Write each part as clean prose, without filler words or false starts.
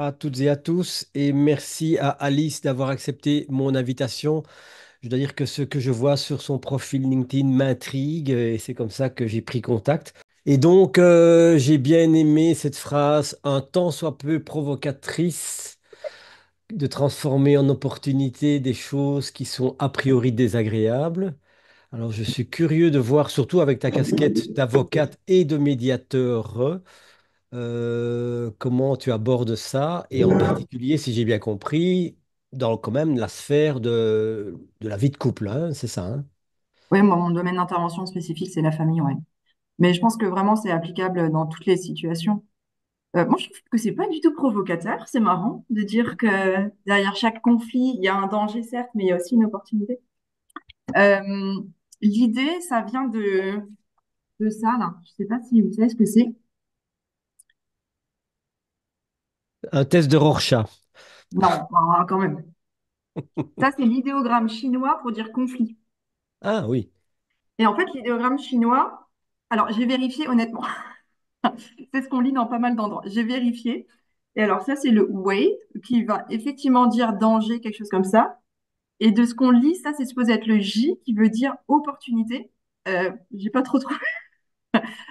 à toutes et à tous et merci à Alice d'avoir accepté mon invitation. Je dois dire que ce que je vois sur son profil LinkedIn m'intrigue et c'est comme ça que j'ai pris contact. Et donc, j'ai bien aimé cette phrase, un tant soit peu provocatrice, de transformer en opportunité des choses qui sont a priori désagréables. Alors, je suis curieux de voir, surtout avec ta casquette d'avocate et de médiateur, comment tu abordes ça, et en particulier, si j'ai bien compris, dans quand même la sphère de la vie de couple, hein, c'est ça, hein? Oui, moi, mon domaine d'intervention spécifique, c'est la famille, ouais. Mais je pense que vraiment, c'est applicable dans toutes les situations. Moi, je trouve que c'est pas du tout provocateur. C'est marrant de dire que derrière chaque conflit, il y a un danger, certes, mais il y a aussi une opportunité. Euh, L'idée, ça vient de ça, là. Je sais pas si vous savez ce que c'est. Un test de Rorschach. Non, bah, quand même. Ça, c'est l'idéogramme chinois pour dire conflit. Ah oui. Et en fait, l'idéogramme chinois, alors j'ai vérifié honnêtement. C'est ce qu'on lit dans pas mal d'endroits. J'ai vérifié. Et alors, ça, c'est le wei, qui va effectivement dire danger, quelque chose comme ça. Et de ce qu'on lit, ça, c'est supposé être le J, qui veut dire opportunité. J'ai pas trop trouvé,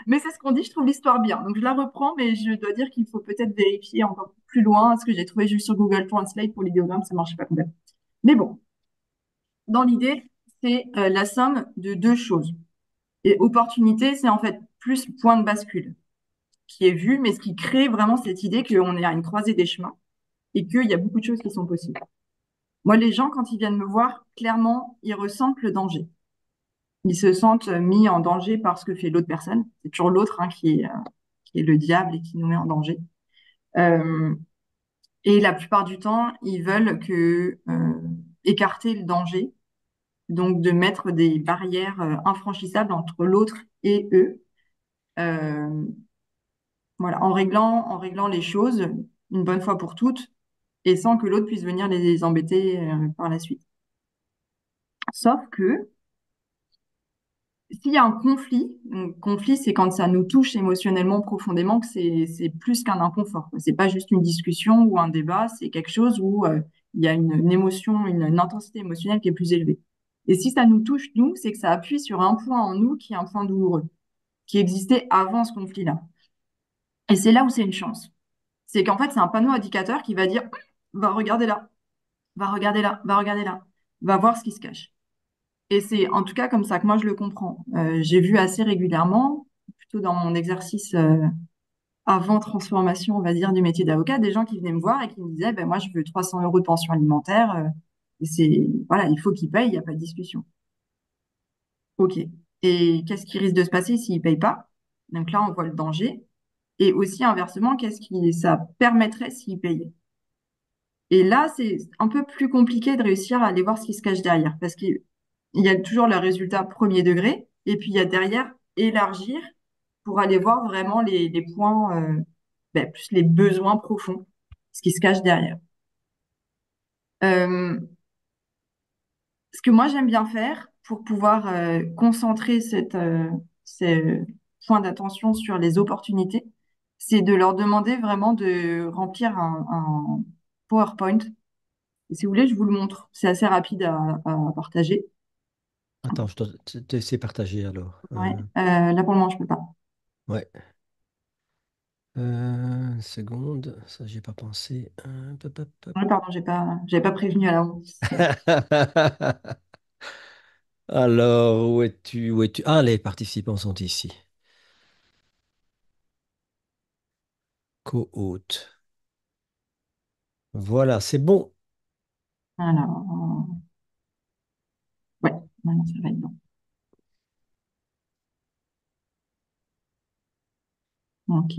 mais c'est ce qu'on dit. Je trouve l'histoire bien. Donc, je la reprends, mais je dois dire qu'il faut peut-être vérifier encore plus loin. Ce que j'ai trouvé juste sur Google Translate pour l'idéogramme, ça marche pas complètement. Mais bon, dans l'idée, c'est la somme de deux choses. Et opportunité, c'est en fait plus point de bascule qui est vu, mais ce qui crée vraiment cette idée qu'on est à une croisée des chemins et qu'il y a beaucoup de choses qui sont possibles. Moi, les gens, quand ils viennent me voir, clairement, ils ressentent le danger. Ils se sentent mis en danger par ce que fait l'autre personne. C'est toujours l'autre hein, qui est le diable et qui nous met en danger. Euh, et la plupart du temps, ils veulent écarter le danger, donc de mettre des barrières infranchissables entre l'autre et eux. Euh, voilà, en réglant les choses une bonne fois pour toutes et sans que l'autre puisse venir les embêter par la suite. Sauf que s'il y a un conflit, donc conflit, c'est quand ça nous touche émotionnellement profondément, que c'est plus qu'un inconfort. C'est pas juste une discussion ou un débat, c'est quelque chose où il y a une émotion, une intensité émotionnelle qui est plus élevée. Et si ça nous touche, nous, c'est que ça appuie sur un point en nous qui est un point douloureux, qui existait avant ce conflit-là. Et c'est là où c'est une chance. C'est qu'en fait, c'est un panneau indicateur qui va dire, va regarder là, va regarder là, va regarder là, va voir ce qui se cache. Et c'est en tout cas comme ça que moi je le comprends. J'ai vu assez régulièrement, plutôt dans mon exercice avant transformation, on va dire, du métier d'avocat, des gens qui venaient me voir et qui me disaient, ben moi je veux 300 euros de pension alimentaire. Et c'est voilà, il faut qu'ils payent, il n'y a pas de discussion. Ok. Et qu'est-ce qui risque de se passer s'ils payent pas? Donc là, on voit le danger. Et aussi inversement, qu'est-ce qui ça permettrait s'ils payaient? Et là, c'est un peu plus compliqué de réussir à aller voir ce qui se cache derrière, parce qu'il y a toujours le résultat premier degré, et puis il y a derrière élargir pour aller voir vraiment les points, plus les besoins profonds, ce qui se cache derrière. Euh, Ce que moi j'aime bien faire pour pouvoir concentrer ces points d'attention sur les opportunités, c'est de leur demander vraiment de remplir un PowerPoint. Et si vous voulez, je vous le montre. C'est assez rapide à partager. Attends, je dois te laisser partager alors. Ouais. Là, pour le moment, je peux pas. Ouais. Une seconde, ça j'ai pas pensé. Hop, hop, hop. Ouais, pardon, j'avais pas prévenu à l'avance. Alors, où es-tu? Où es-tu? Ah, les participants sont ici. Co-hôte. Voilà, c'est bon. Alors, ouais, maintenant, ça va être bon. Ok.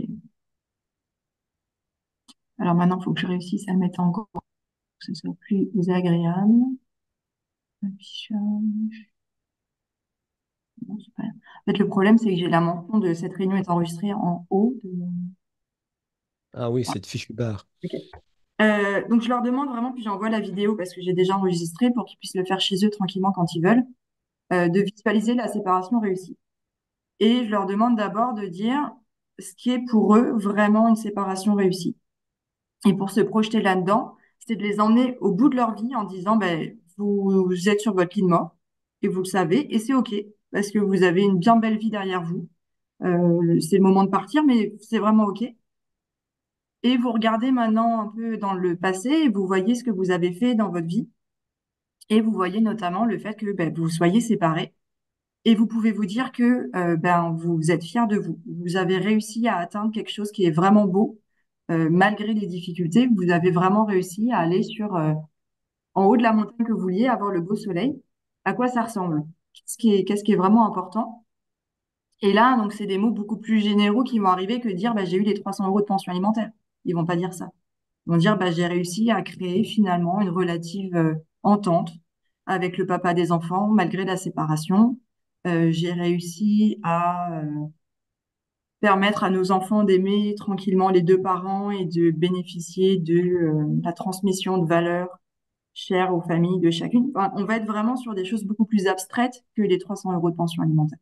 Alors maintenant, il faut que je réussisse à le mettre en gros pour que ce soit plus agréable. Affichage. Non, c'est pas... En fait, le problème, c'est que j'ai la mention de cette réunion est enregistrée en haut de mon... Ah oui, Ouais, cette fichue barre. ok. Donc, je leur demande vraiment, puis j'envoie la vidéo parce que j'ai déjà enregistré pour qu'ils puissent le faire chez eux tranquillement quand ils veulent, de visualiser la séparation réussie. Et je leur demande d'abord de dire ce qui est pour eux vraiment une séparation réussie. Et pour se projeter là-dedans, c'est de les emmener au bout de leur vie en disant, ben, vous êtes sur votre lit de mort et vous le savez, et c'est OK, parce que vous avez une bien belle vie derrière vous. C'est le moment de partir, mais c'est vraiment OK. Et vous regardez maintenant un peu dans le passé et vous voyez ce que vous avez fait dans votre vie. Et vous voyez notamment le fait que ben, vous soyez séparés. Et vous pouvez vous dire que ben, vous êtes fiers de vous. Vous avez réussi à atteindre quelque chose qui est vraiment beau. Malgré les difficultés, vous avez vraiment réussi à aller en haut de la montagne que vous vouliez, avoir le beau soleil. À quoi ça ressemble? Qu'est-ce qui est vraiment important? Et là, donc, c'est des mots beaucoup plus généraux qui vont arriver que de dire, bah, j'ai eu les 300 euros de pension alimentaire. Ils vont pas dire ça. Ils vont dire, bah, j'ai réussi à créer finalement une relative entente avec le papa des enfants malgré la séparation. J'ai réussi à permettre à nos enfants d'aimer tranquillement les deux parents et de bénéficier de la transmission de valeurs chères aux familles de chacune. Enfin, on va être vraiment sur des choses beaucoup plus abstraites que les 300 euros de pension alimentaire.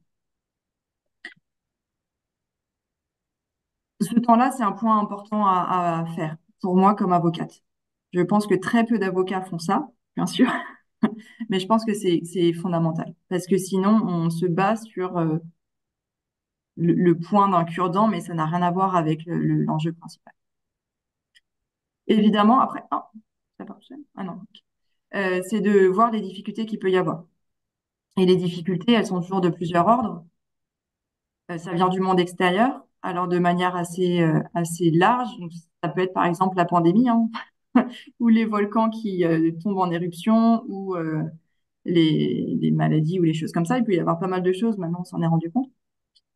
Ce temps-là, c'est un point important à faire pour moi comme avocate. Je pense que très peu d'avocats font ça, bien sûr, mais je pense que c'est fondamental parce que sinon, on se base sur le point d'un cure-dent, mais ça n'a rien à voir avec l'enjeu principal. Évidemment, après, ah, ça marche. Ah non, ok. C'est de voir les difficultés qu'il peut y avoir. Et les difficultés, elles sont toujours de plusieurs ordres. Ça vient du monde extérieur, alors de manière assez large. Donc, ça peut être par exemple la pandémie, hein, ou les volcans qui tombent en éruption, ou les maladies ou les choses comme ça. Il peut y avoir pas mal de choses, maintenant on s'en est rendu compte.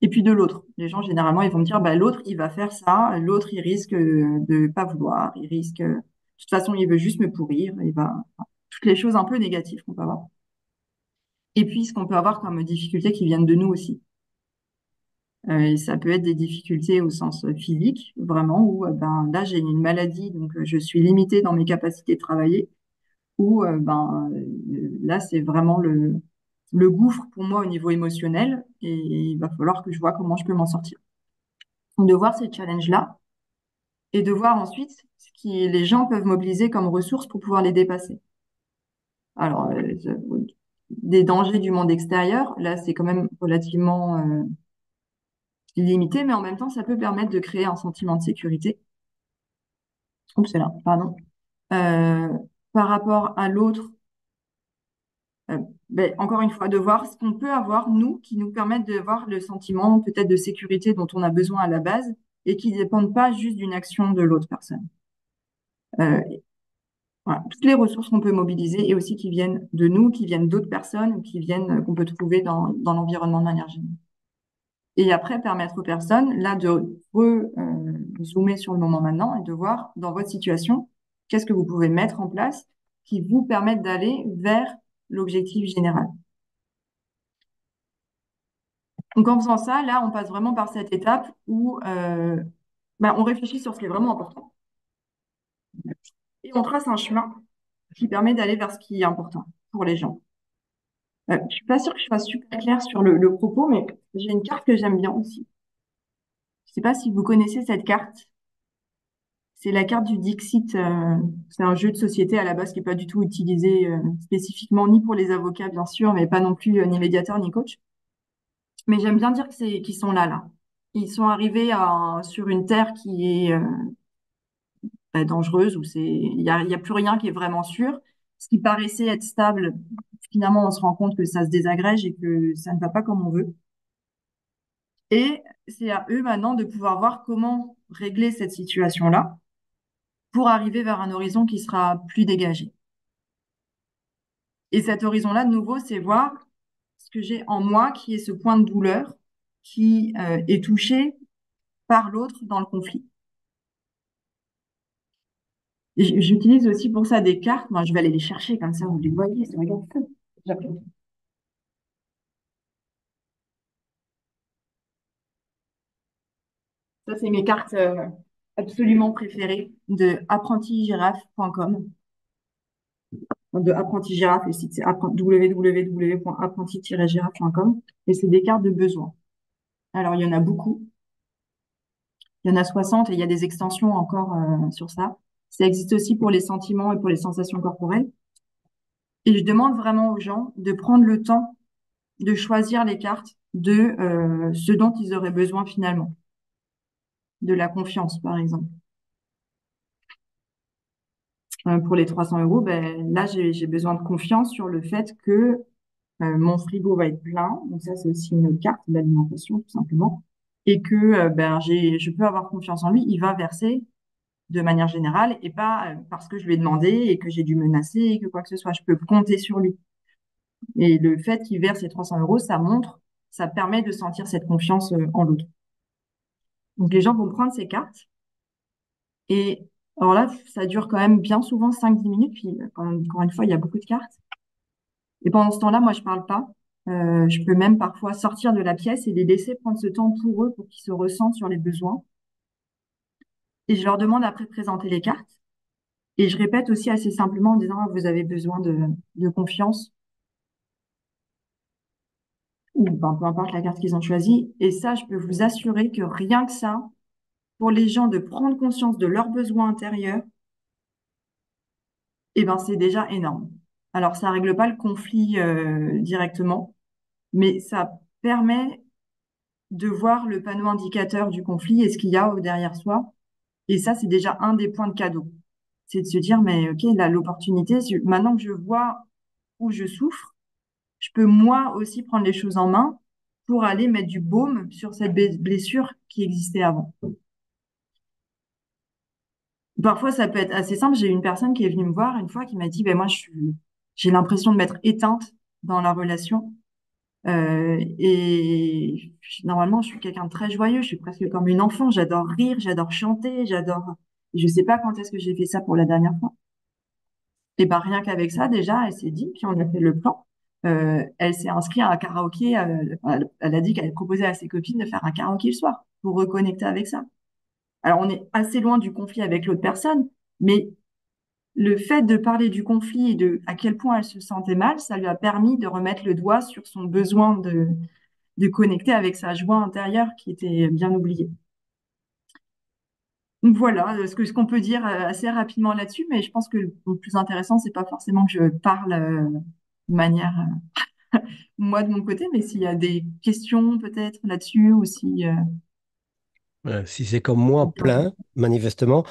Et puis de l'autre. Les gens, généralement, ils vont me dire, bah, l'autre, il va faire ça, l'autre, il risque de pas vouloir, il risque, de toute façon, il veut juste me pourrir, il va, enfin, toutes les choses un peu négatives qu'on peut avoir. Et puis, ce qu'on peut avoir comme difficultés qui viennent de nous aussi. Et ça peut être des difficultés au sens physique, vraiment, où ben, là, j'ai une maladie, donc je suis limitée dans mes capacités de travailler, ou ben, là, c'est vraiment le gouffre pour moi au niveau émotionnel, et il va falloir que je vois comment je peux m'en sortir. Donc, de voir ces challenges-là, et de voir ensuite ce qui les gens peuvent mobiliser comme ressources pour pouvoir les dépasser. Alors, des dangers du monde extérieur, là, c'est quand même relativement limité, mais en même temps, ça peut permettre de créer un sentiment de sécurité. Oups, c'est là, pardon. Euh, Par rapport à l'autre, euh, ben, encore une fois, de voir ce qu'on peut avoir, nous, qui nous permettent de voir le sentiment peut-être de sécurité dont on a besoin à la base et qui ne dépendent pas juste d'une action de l'autre personne. Euh, voilà, toutes les ressources qu'on peut mobiliser et aussi qui viennent de nous, qui viennent d'autres personnes, ou qui viennent, qu'on peut trouver dans l'environnement de manière générale. Et après, permettre aux personnes, là, de zoomer sur le moment maintenant et de voir, dans votre situation, qu'est-ce que vous pouvez mettre en place qui vous permettent d'aller vers l'objectif général. Donc, en faisant ça, là, on passe vraiment par cette étape où ben, on réfléchit sur ce qui est vraiment important et on trace un chemin qui permet d'aller vers ce qui est important pour les gens. Je suis pas sûre que je sois super claire sur le propos, mais j'ai une carte que j'aime bien aussi. Je sais pas si vous connaissez cette carte. C'est la carte du Dixit. C'est un jeu de société à la base qui est pas du tout utilisé spécifiquement ni pour les avocats, bien sûr, mais pas non plus ni médiateur ni coach. Mais j'aime bien dire que qu'ils sont là. Ils sont arrivés sur une terre qui est bah, dangereuse, où il y a plus rien qui est vraiment sûr. Ce qui paraissait être stable, finalement, on se rend compte que ça se désagrège et que ça ne va pas comme on veut. Et c'est à eux maintenant de pouvoir voir comment régler cette situation-là pour arriver vers un horizon qui sera plus dégagé. Et cet horizon-là, de nouveau, c'est voir ce que j'ai en moi qui est ce point de douleur qui est touché par l'autre dans le conflit. J'utilise aussi pour ça des cartes. Moi, je vais aller les chercher comme ça, vous les voyez. Regarde ça. Ça, c'est mes cartes absolument préférées de apprentigiraffe.com. De Apprenti Girafe, le site c'est www.apprenti-girafe.com et c'est des cartes de besoin. Alors, il y en a beaucoup. Il y en a 60 et il y a des extensions encore sur ça. Ça existe aussi pour les sentiments et pour les sensations corporelles. Et je demande vraiment aux gens de prendre le temps de choisir les cartes de ce dont ils auraient besoin finalement, de la confiance par exemple. Pour les 300 euros, ben, là j'ai besoin de confiance sur le fait que mon frigo va être plein, donc ça c'est aussi une carte d'alimentation tout simplement, et que ben, je peux avoir confiance en lui, il va verser de manière générale et pas parce que je lui ai demandé et que j'ai dû menacer et que quoi que ce soit, je peux compter sur lui. Et le fait qu'il verse ces 300 euros, ça montre, ça permet de sentir cette confiance en l'autre. Donc les gens vont prendre ces cartes et alors là, ça dure quand même bien souvent 5-10 minutes, puis encore une fois, il y a beaucoup de cartes. Et pendant ce temps-là, moi, je parle pas. Je peux même parfois sortir de la pièce et les laisser prendre ce temps pour eux, pour qu'ils se ressentent sur les besoins. Et je leur demande après de présenter les cartes. Et je répète aussi assez simplement en disant, ah, vous avez besoin de confiance, ou ben, peu importe la carte qu'ils ont choisie. Et ça, je peux vous assurer que rien que ça, pour les gens de prendre conscience de leurs besoins intérieurs, eh ben, c'est déjà énorme. Alors, ça règle pas le conflit directement, mais ça permet de voir le panneau indicateur du conflit et ce qu'il y a derrière soi. Et ça, c'est déjà un des points de cadeau. C'est de se dire, mais OK, là, l'opportunité, maintenant que je vois où je souffre, je peux moi aussi prendre les choses en main pour aller mettre du baume sur cette blessure qui existait avant. Parfois, ça peut être assez simple. J'ai une personne qui est venue me voir une fois qui m'a dit, ben moi, j'ai l'impression de m'être éteinte dans la relation. Et normalement, je suis quelqu'un de très joyeux. Je suis presque comme une enfant. J'adore rire, j'adore chanter, j'adore. Je sais pas quand est-ce que j'ai fait ça pour la dernière fois. Et ben rien qu'avec ça, déjà, elle s'est dit, puis on a fait le plan. Elle s'est inscrite à un karaoké. Elle a dit qu'elle proposait à ses copines de faire un karaoké le soir pour reconnecter avec ça. Alors, on est assez loin du conflit avec l'autre personne, mais le fait de parler du conflit et de à quel point elle se sentait mal, ça lui a permis de remettre le doigt sur son besoin de connecter avec sa joie intérieure qui était bien oubliée. Donc voilà ce qu'on peut dire assez rapidement là-dessus, mais je pense que le plus intéressant, c'est pas forcément que je parle de manière moi de mon côté, mais s'il y a des questions peut-être là-dessus ou si Si c'est comme moi, plein, manifestement.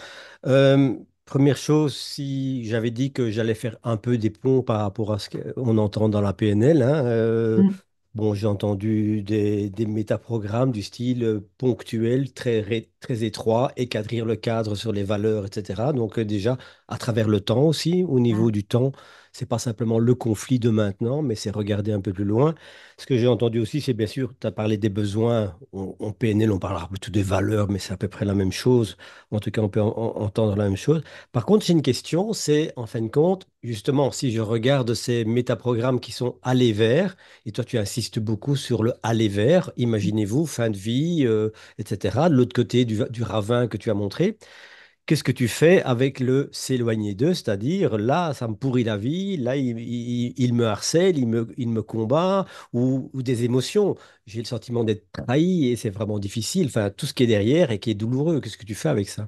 Première chose, si j'avais dit que j'allais faire un peu des ponts par rapport à ce qu'on entend dans la PNL, hein, Mm. bon, j'ai entendu des métaprogrammes du style ponctuel, très étroit, équadrir le cadre sur les valeurs, etc. Donc déjà, à travers le temps aussi, au niveau du temps, c'est pas simplement le conflit de maintenant, mais c'est regarder un peu plus loin. Ce que j'ai entendu aussi, c'est bien sûr, tu as parlé des besoins. En PNL, on parlera plutôt des valeurs, mais c'est à peu près la même chose. En tout cas, on peut entendre la même chose. Par contre, j'ai une question, c'est en fin de compte, justement, si je regarde ces métaprogrammes qui sont aller vers, et toi, tu insistes beaucoup sur le aller vers, imaginez-vous, fin de vie, etc. De l'autre côté du ravin que tu as montré. Qu'est-ce que tu fais avec le s'éloigner d'eux, c'est-à-dire là, ça me pourrit la vie, là, il me harcèle, il me combat, ou des émotions. J'ai le sentiment d'être trahi et c'est vraiment difficile. Enfin, tout ce qui est derrière et qui est douloureux, qu'est-ce que tu fais avec ça?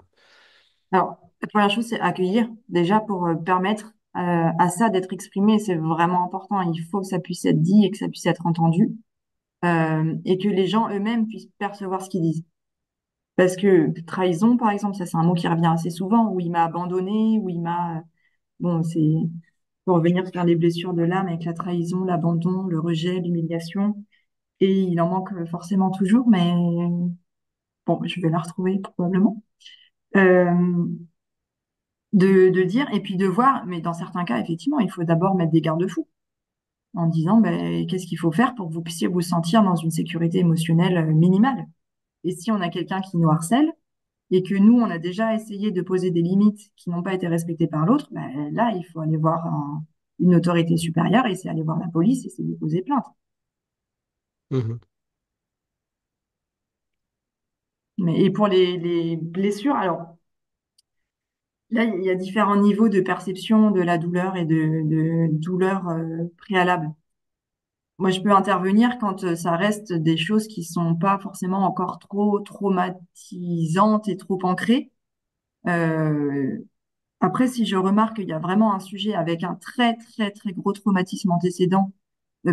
Alors, la première chose, c'est accueillir, déjà pour permettre à ça d'être exprimé. C'est vraiment important. Il faut que ça puisse être dit et que ça puisse être entendu et que les gens eux-mêmes puissent percevoir ce qu'ils disent. Parce que trahison, par exemple, ça c'est un mot qui revient assez souvent, où il m'a abandonné, où il m'a... Bon, c'est pour revenir sur les blessures de l'âme avec la trahison, l'abandon, le rejet, l'humiliation. Et il en manque forcément toujours, mais bon, je vais la retrouver probablement. Euh, de dire et puis de voir, mais dans certains cas, effectivement, il faut d'abord mettre des garde-fous en disant ben, qu'est-ce qu'il faut faire pour que vous puissiez vous sentir dans une sécurité émotionnelle minimale. Et si on a quelqu'un qui nous harcèle et que nous, on a déjà essayé de poser des limites qui n'ont pas été respectées par l'autre, ben, là, il faut aller voir une autorité supérieure et c'est aller voir la police et c'est de poser plainte. Mhm. Mais, et pour les blessures, alors là, il y a différents niveaux de perception de la douleur et de douleur préalable. Moi, je peux intervenir quand ça reste des choses qui sont pas forcément encore trop traumatisantes et trop ancrées. Euh, Après, si je remarque qu'il y a vraiment un sujet avec un très, très, très gros traumatisme antécédent,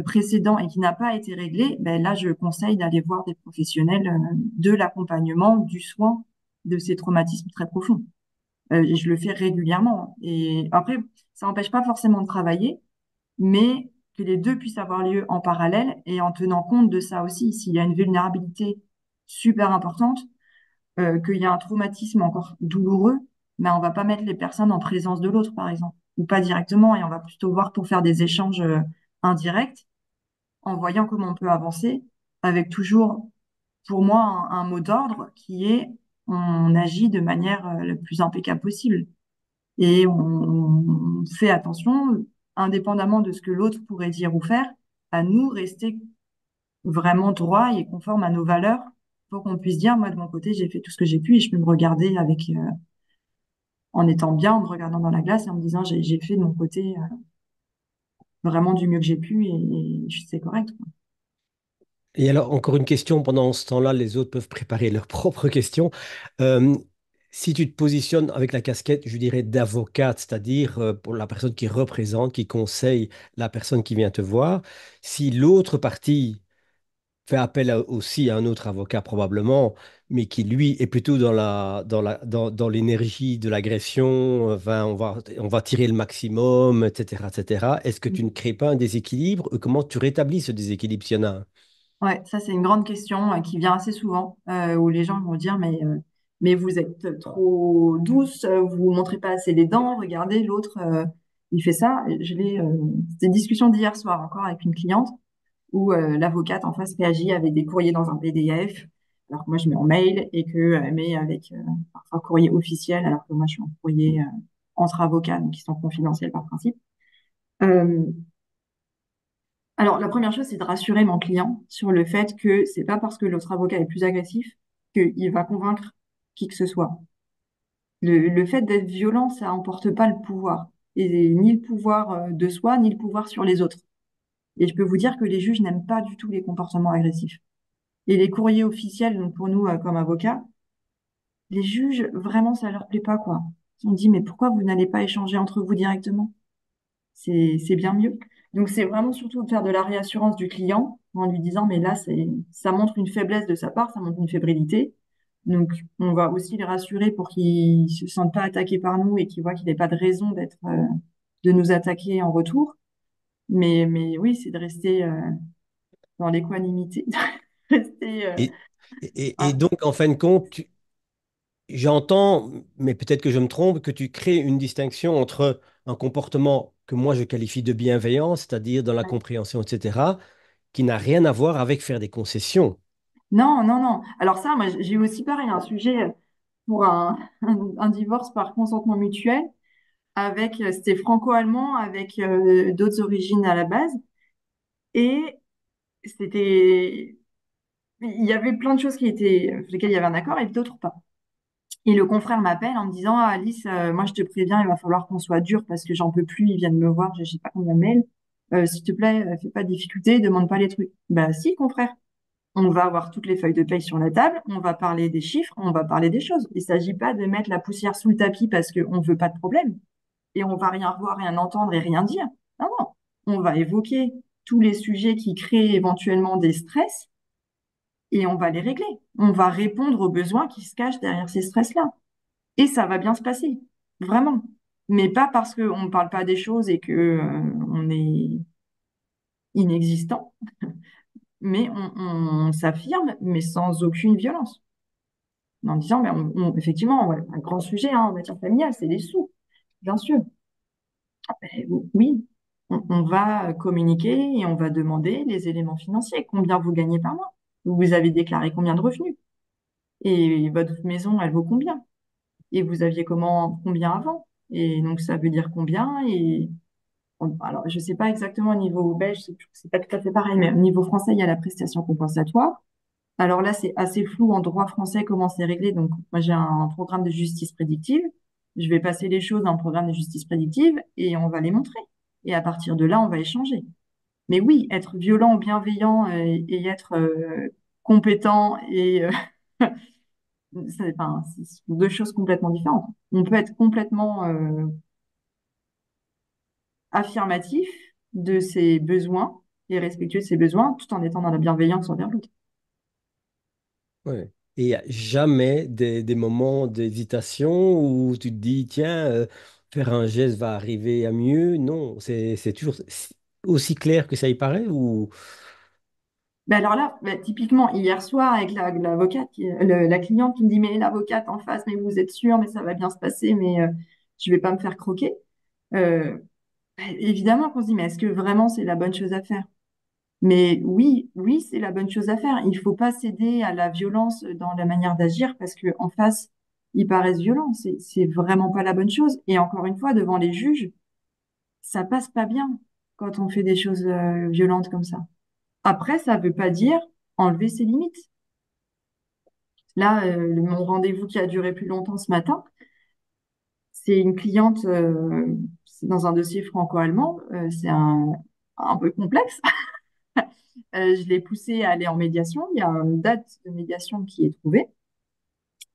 précédent et qui n'a pas été réglé, ben là, je conseille d'aller voir des professionnels de l'accompagnement, du soin de ces traumatismes très profonds. Et je le fais régulièrement. Et après, ça n'empêche pas forcément de travailler, mais que les deux puissent avoir lieu en parallèle et en tenant compte de ça aussi. S'il y a une vulnérabilité super importante, qu'il y a un traumatisme encore douloureux, mais on va pas mettre les personnes en présence de l'autre, par exemple, ou pas directement, et on va plutôt voir pour faire des échanges indirects, en voyant comment on peut avancer, avec toujours, pour moi, un mot d'ordre qui est on agit de manière le plus impeccable possible. Et on fait attention, indépendamment de ce que l'autre pourrait dire ou faire, à nous rester vraiment droit et conforme à nos valeurs pour qu'on puisse dire, moi, de mon côté, j'ai fait tout ce que j'ai pu et je peux me regarder avec, en étant bien, en me regardant dans la glace et en me disant, j'ai fait de mon côté vraiment du mieux que j'ai pu et c'est correct, quoi. Et alors, encore une question, pendant ce temps-là, les autres peuvent préparer leurs propres questions. Euh, Si tu te positionnes avec la casquette, je dirais, d'avocate, c'est-à-dire pour la personne qui représente, qui conseille la personne qui vient te voir, si l'autre partie fait appel aussi à un autre avocat probablement, mais qui lui est plutôt dans l'énergie de l'agression, enfin, on va tirer le maximum, etc., etc. Est-ce que tu ne crées pas un déséquilibre? Comment tu rétablis ce déséquilibre s'il y en a un? Ouais, ça c'est une grande question qui vient assez souvent, où les gens vont dire mais vous êtes trop douce, vous montrez pas assez les dents, regardez l'autre il fait ça. C'était une discussion d'hier soir encore avec une cliente où l'avocate en face réagit avec des courriers dans un PDF, alors que moi je mets en mail et que elle met avec parfois courrier officiel, alors que moi je suis en courrier entre avocats donc qui sont confidentiels par principe. Euh, alors, la première chose, c'est de rassurer mon client sur le fait que c'est pas parce que l'autre avocat est plus agressif qu'il va convaincre qui que ce soit. Le fait d'être violent, ça emporte pas le pouvoir. Et ni le pouvoir de soi, ni le pouvoir sur les autres. Et je peux vous dire que les juges n'aiment pas du tout les comportements agressifs. Et les courriers officiels, donc pour nous, comme avocats, les juges, vraiment, ça leur plaît pas, quoi. On dit, mais pourquoi vous n'allez pas échanger entre vous directement? C'est bien mieux. Donc, c'est vraiment surtout de faire de la réassurance du client en lui disant, mais là, ça montre une faiblesse de sa part, ça montre une fébrilité. Donc, on va aussi les rassurer pour qu'ils ne se sentent pas attaqués par nous et qu'ils voient qu'il n'y a pas de raison de nous attaquer en retour. Mais oui, c'est de rester dans l'équanimité, de rester, Et, et ah, donc, en fin de compte, j'entends, mais peut-être que je me trompe, que tu crées une distinction entre un comportement que moi je qualifie de bienveillant, c'est-à-dire dans la ouais. compréhension, etc., qui n'a rien à voir avec faire des concessions. Non, non, non. Alors ça, moi, j'ai eu aussi pareil, un sujet pour un divorce par consentement mutuel. C'était franco-allemand avec d'autres origines à la base. Et c'était, il y avait plein de choses sur lesquelles il y avait un accord et d'autres pas. Et le confrère m'appelle en me disant, ah, Alice, moi je te préviens, il va falloir qu'on soit dur parce que j'en peux plus, ils viennent me voir, je sais pas combien de mails. S'il te plaît, fais pas de difficulté, demande pas les trucs. Bah si, confrère. On va avoir toutes les feuilles de paye sur la table, on va parler des chiffres, on va parler des choses. Il s'agit pas de mettre la poussière sous le tapis parce qu'on veut pas de problème. Et on va rien voir, rien entendre et rien dire. Non, non. On va évoquer tous les sujets qui créent éventuellement des stress et on va les régler. On va répondre aux besoins qui se cachent derrière ces stress-là. Et ça va bien se passer. Vraiment. Mais pas parce qu'on ne parle pas des choses et que, on est inexistant, mais on s'affirme, mais sans aucune violence. En disant, mais effectivement, ouais, un grand sujet hein, en matière familiale, c'est les sous, bien sûr. Oui, on va communiquer et on va demander les éléments financiers. Combien vous gagnez par mois? Vous avez déclaré combien de revenus? Et votre maison, elle vaut combien? Et vous aviez combien avant? Et donc, ça veut dire combien? Et alors, je sais pas exactement au niveau belge, c'est pas tout à fait pareil, mais au niveau français, il y a la prestation compensatoire. Alors là, c'est assez flou en droit français comment c'est réglé. Donc, moi, j'ai un programme de justice prédictive. Je vais passer les choses dans le programme de justice prédictive et on va les montrer. Et à partir de là, on va échanger. Mais oui, être violent ou bienveillant et être compétent et Enfin, ce sont deux choses complètement différentes. On peut être complètement affirmatif de ses besoins et respectueux de ses besoins tout en étant dans la bienveillance envers l'autre. Ouais. Et il n'y a jamais des moments d'hésitation où tu te dis, tiens, faire un geste va arriver à mieux. Non, c'est toujours aussi clair que ça y paraît ou... Ben alors là, ben typiquement, hier soir, avec l'avocate, la cliente qui me dit, mais l'avocate en face, mais vous êtes sûr, mais ça va bien se passer, mais je vais pas me faire croquer. Euh, ben, évidemment qu'on se dit, mais est-ce que vraiment c'est la bonne chose à faire? Mais oui, oui, c'est la bonne chose à faire. Il faut pas céder à la violence dans la manière d'agir parce que en face, ils paraissent violents. C'est vraiment pas la bonne chose. Et encore une fois, devant les juges, ça passe pas bien quand on fait des choses violentes comme ça. Après, ça veut pas dire enlever ses limites. Là, mon rendez-vous qui a duré plus longtemps ce matin, c'est une cliente, c'est dans un dossier franco-allemand, c'est un peu complexe. Je l'ai poussée à aller en médiation. Il y a une date de médiation qui est trouvée.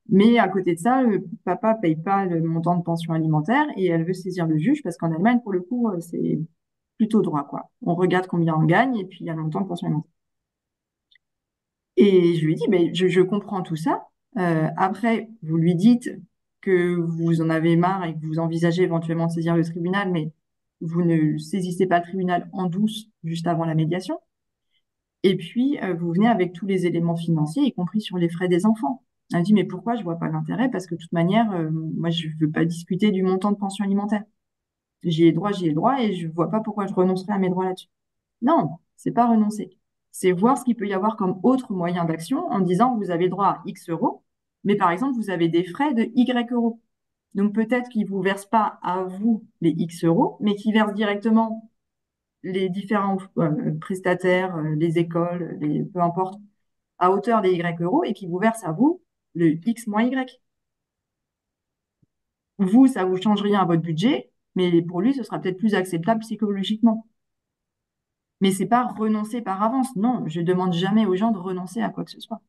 Mais à côté de ça, le papa paye pas le montant de pension alimentaire et elle veut saisir le juge parce qu'en Allemagne, pour le coup, c'est plutôt droit, quoi. On regarde combien on gagne et puis il y a le montant de pension alimentaire. Et je lui dis, mais je comprends tout ça. Après, vous lui dites que vous en avez marre et que vous envisagez éventuellement de saisir le tribunal, mais vous ne saisissez pas le tribunal en douce juste avant la médiation. Et puis, vous venez avec tous les éléments financiers, y compris sur les frais des enfants. Elle dit, mais pourquoi je vois pas l'intérêt? Parce que de toute manière, moi, je veux pas discuter du montant de pension alimentaire. J'y ai droit et je vois pas pourquoi je renoncerais à mes droits là-dessus. Non, c'est pas renoncer. C'est voir ce qu'il peut y avoir comme autre moyen d'action en disant, vous avez droit à X euros, mais par exemple, vous avez des frais de Y euros. Donc peut-être qu'ils vous versent pas à vous les X euros, mais qu'ils versent directement les différents prestataires, les écoles, peu importe, à hauteur des Y euros et qui vous versent à vous le X moins Y. Vous, ça vous change rien à votre budget, mais pour lui, ce sera peut-être plus acceptable psychologiquement. Mais c'est pas renoncer par avance. Non, je demande jamais aux gens de renoncer à quoi que ce soit.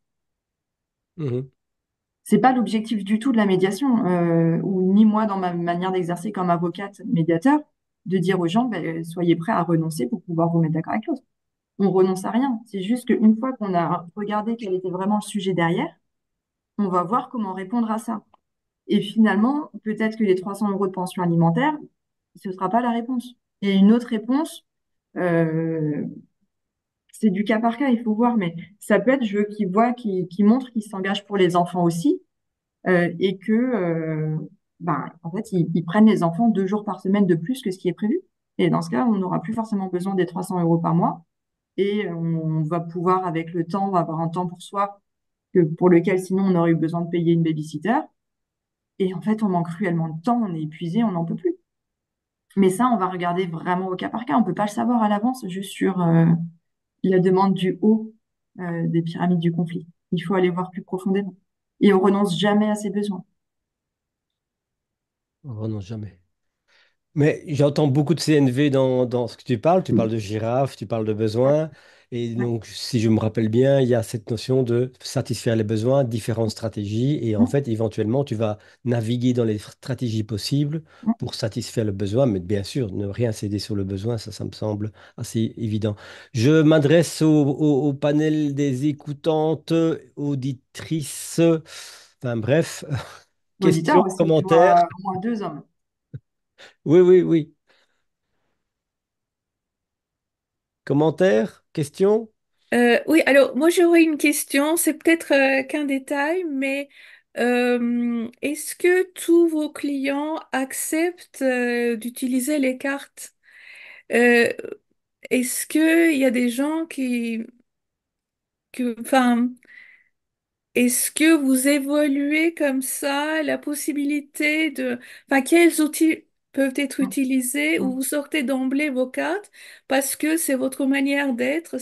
Mhm. C'est pas l'objectif du tout de la médiation, ou ni moi dans ma manière d'exercer comme avocate médiateur, de dire aux gens, ben, soyez prêts à renoncer pour pouvoir vous mettre d'accord avec l'autre. On renonce à rien. C'est juste qu'une fois qu'on a regardé quel était vraiment le sujet derrière, on va voir comment répondre à ça. Et finalement, peut-être que les 300 euros de pension alimentaire, ce ne sera pas la réponse. Et une autre réponse, euh, c'est du cas par cas, il faut voir, mais ça peut être je veux qu'ils voient, qu'ils montrent qu'ils s'engagent pour les enfants aussi, et que, ben, en fait, ils prennent les enfants 2 jours par semaine de plus que ce qui est prévu. Et dans ce cas, on n'aura plus forcément besoin des 300 euros par mois, et on va pouvoir, avec le temps, on va avoir un temps pour soi que pour lequel sinon on aurait eu besoin de payer une babysitter. Et en fait, on manque cruellement de temps, on est épuisé, on n'en peut plus. Mais ça, on va regarder vraiment au cas par cas. On peut pas le savoir à l'avance juste sur la demande du haut des pyramides du conflit. Il faut aller voir plus profondément. Et on renonce jamais à ses besoins. Oh non, jamais. Mais j'entends beaucoup de CNV dans ce que tu parles. Tu parles Mm. de girafe, tu parles de Ouais, besoins. Et ouais. donc, si je me rappelle bien, il y a cette notion de satisfaire les besoins, différentes stratégies. Et en Mm, fait, éventuellement, tu vas naviguer dans les stratégies possibles mm. pour satisfaire le besoin. Mais bien sûr, ne rien céder sur le besoin, ça me semble assez évident. Je m'adresse au panel des écoutantes, auditrices. Enfin bref, Auditeur questions, aussi, je commentaires. vois au moins 2 hommes. Oui, oui, oui. Commentaires, questions? Oui, alors moi j'aurais une question, c'est peut-être qu'un détail, mais est-ce que tous vos clients acceptent d'utiliser les cartes? Euh, Est-ce qu'il y a des gens enfin, est-ce que vous évoluez comme ça la possibilité enfin, quels outils peuvent être Mm, utilisés ou mm. vous sortez d'emblée vos cartes parce que c'est votre manière d'être,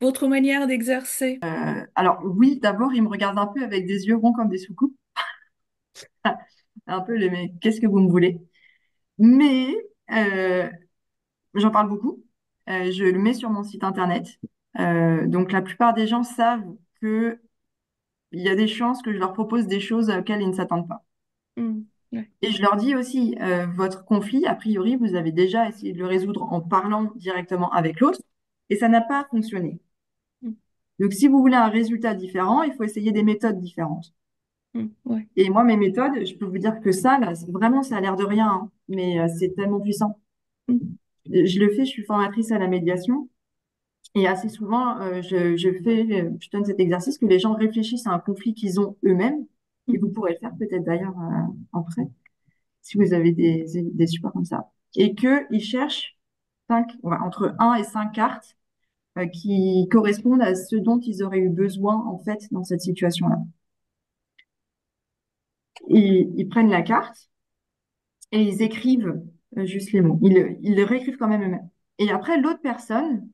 votre manière d'exercer? Alors oui, d'abord, ils me regardent un peu avec des yeux ronds comme des soucoupes. Un peu le mais qu'est-ce que vous me voulez? Mais euh, j'en parle beaucoup. Je le mets sur mon site internet. Donc la plupart des gens savent que il y a des chances que je leur propose des choses auxquelles ils ne s'attendent pas. mm, ouais, Et je leur dis aussi, votre conflit, a priori, vous avez déjà essayé de le résoudre en parlant directement avec l'autre, et ça n'a pas fonctionné. mm, Donc, si vous voulez un résultat différent, il faut essayer des méthodes différentes. ouais, Et moi, mes méthodes, je peux vous dire que ça, là, vraiment, ça a l'air de rien, hein, mais c'est tellement puissant. mm, Je le fais, je suis formatrice à la médiation, et assez souvent, je donne cet exercice que les gens réfléchissent à un conflit qu'ils ont eux-mêmes, et vous mm, pourrez le faire peut-être d'ailleurs après, si vous avez des supports comme ça, et qu'ils cherchent entre un et 5 cartes qui correspondent à ce dont ils auraient eu besoin, en fait, dans cette situation-là. Ils prennent la carte et ils écrivent juste les mots. Ils le réécrivent quand même eux-mêmes. Et après, l'autre personne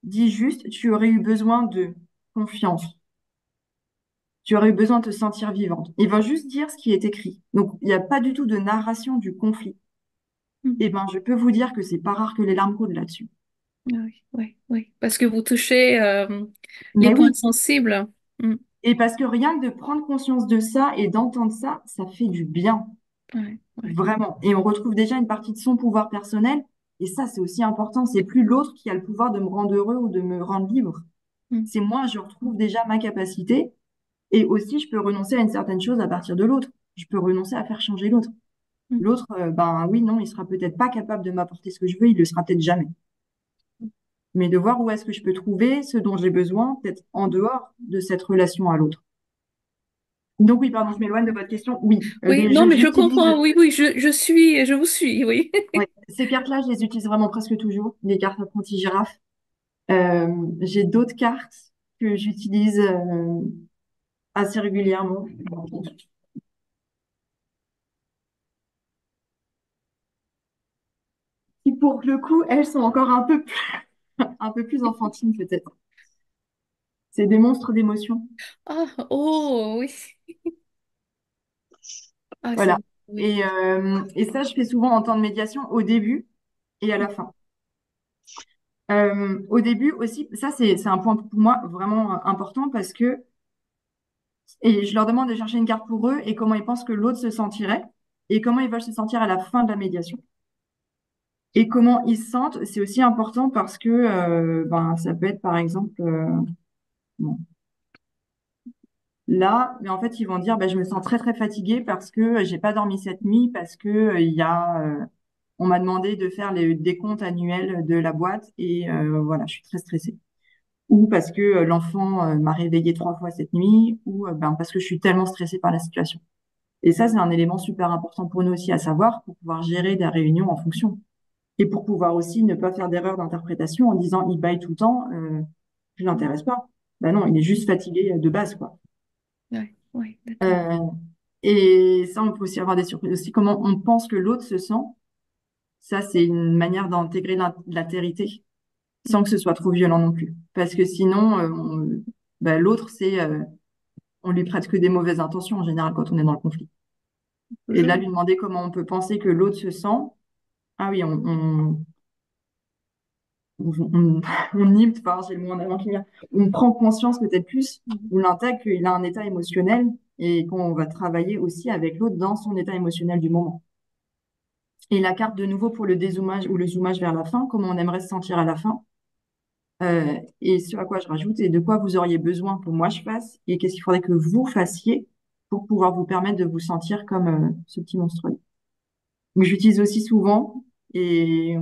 dit juste, tu aurais eu besoin de confiance. Tu aurais eu besoin de te sentir vivante. Il va juste dire ce qui est écrit. Donc, il n'y a pas du tout de narration du conflit. mm. Et ben, je peux vous dire que c'est pas rare que les larmes coulent là-dessus. Ah oui, oui, oui. Parce que vous touchez les Mais points oui, sensibles. Mm, et parce que rien que de prendre conscience de ça et d'entendre ça, ça fait du bien. ouais, ouais, Vraiment. Et on retrouve déjà une partie de son pouvoir personnel. Et ça, c'est aussi important. C'est plus l'autre qui a le pouvoir de me rendre heureux ou de me rendre libre. mm, C'est moi, je retrouve déjà ma capacité. Et aussi, je peux renoncer à une certaine chose à partir de l'autre. Je peux renoncer à faire changer l'autre. mm, L'autre, ben oui, non, il sera peut-être pas capable de m'apporter ce que je veux, il le sera peut-être jamais. Mais de voir où est-ce que je peux trouver ce dont j'ai besoin, peut-être en dehors de cette relation à l'autre. Donc oui, pardon, je m'éloigne de votre question. Oui, oui, non, mais je j'utilise. comprends. Oui, oui, je vous suis, oui. Ouais, ces cartes-là, je les utilise vraiment presque toujours. Les cartes apprentis girafe. J'ai d'autres cartes que j'utilise assez régulièrement. Qui pour le coup, elles sont encore un peu plus enfantines peut-être. C'est des monstres d'émotions. Ah, oh, oui. Ah, Voilà. oui. Et ça, je fais souvent en temps de médiation au début et à la fin. Au début aussi, ça c'est un point pour moi vraiment important parce que et je leur demande de chercher une carte pour eux et comment ils pensent que l'autre se sentirait et comment ils veulent se sentir à la fin de la médiation. Et comment ils se sentent, c'est aussi important parce que ben, ça peut être par exemple bon, là, mais en fait ils vont dire ben, je me sens très très fatiguée parce que j'ai pas dormi cette nuit parce que on m'a demandé de faire les décomptes annuels de la boîte et voilà, je suis très stressée. Ou parce que l'enfant m'a réveillée 3 fois cette nuit, ou ben, parce que je suis tellement stressée par la situation. Et ça, c'est un élément super important pour nous aussi à savoir pour pouvoir gérer des réunions en fonction. Et pour pouvoir aussi ne pas faire d'erreur d'interprétation en disant il baille tout le temps, je l'intéresse pas. Ben non, il est juste fatigué de base, quoi. Ouais, ouais, d'accord. Euh, et ça, on peut aussi avoir des surprises aussi. Comment on pense que l'autre se sent, ça, c'est une manière d'intégrer l'altérité sans que ce soit trop violent non plus. Parce que sinon, ben, l'autre, on lui prête que des mauvaises intentions en général quand on est dans le conflit. Et là, Toujours. lui demander comment on peut penser que l'autre se sent, ah oui, on, on imite, enfin, j'ai le mot en avant qui vient, on prend conscience peut-être plus, Mhm. on intègre qu'il a un état émotionnel et qu'on va travailler aussi avec l'autre dans son état émotionnel du moment. Et la carte de nouveau pour le dézoomage ou le zoomage vers la fin, comment on aimerait se sentir à la fin. Et ce à quoi je rajoute, et de quoi vous auriez besoin que moi je fasse, et qu'est-ce qu'il faudrait que vous fassiez pour pouvoir vous permettre de vous sentir comme ce petit monstre. Donc, j'utilise aussi souvent, et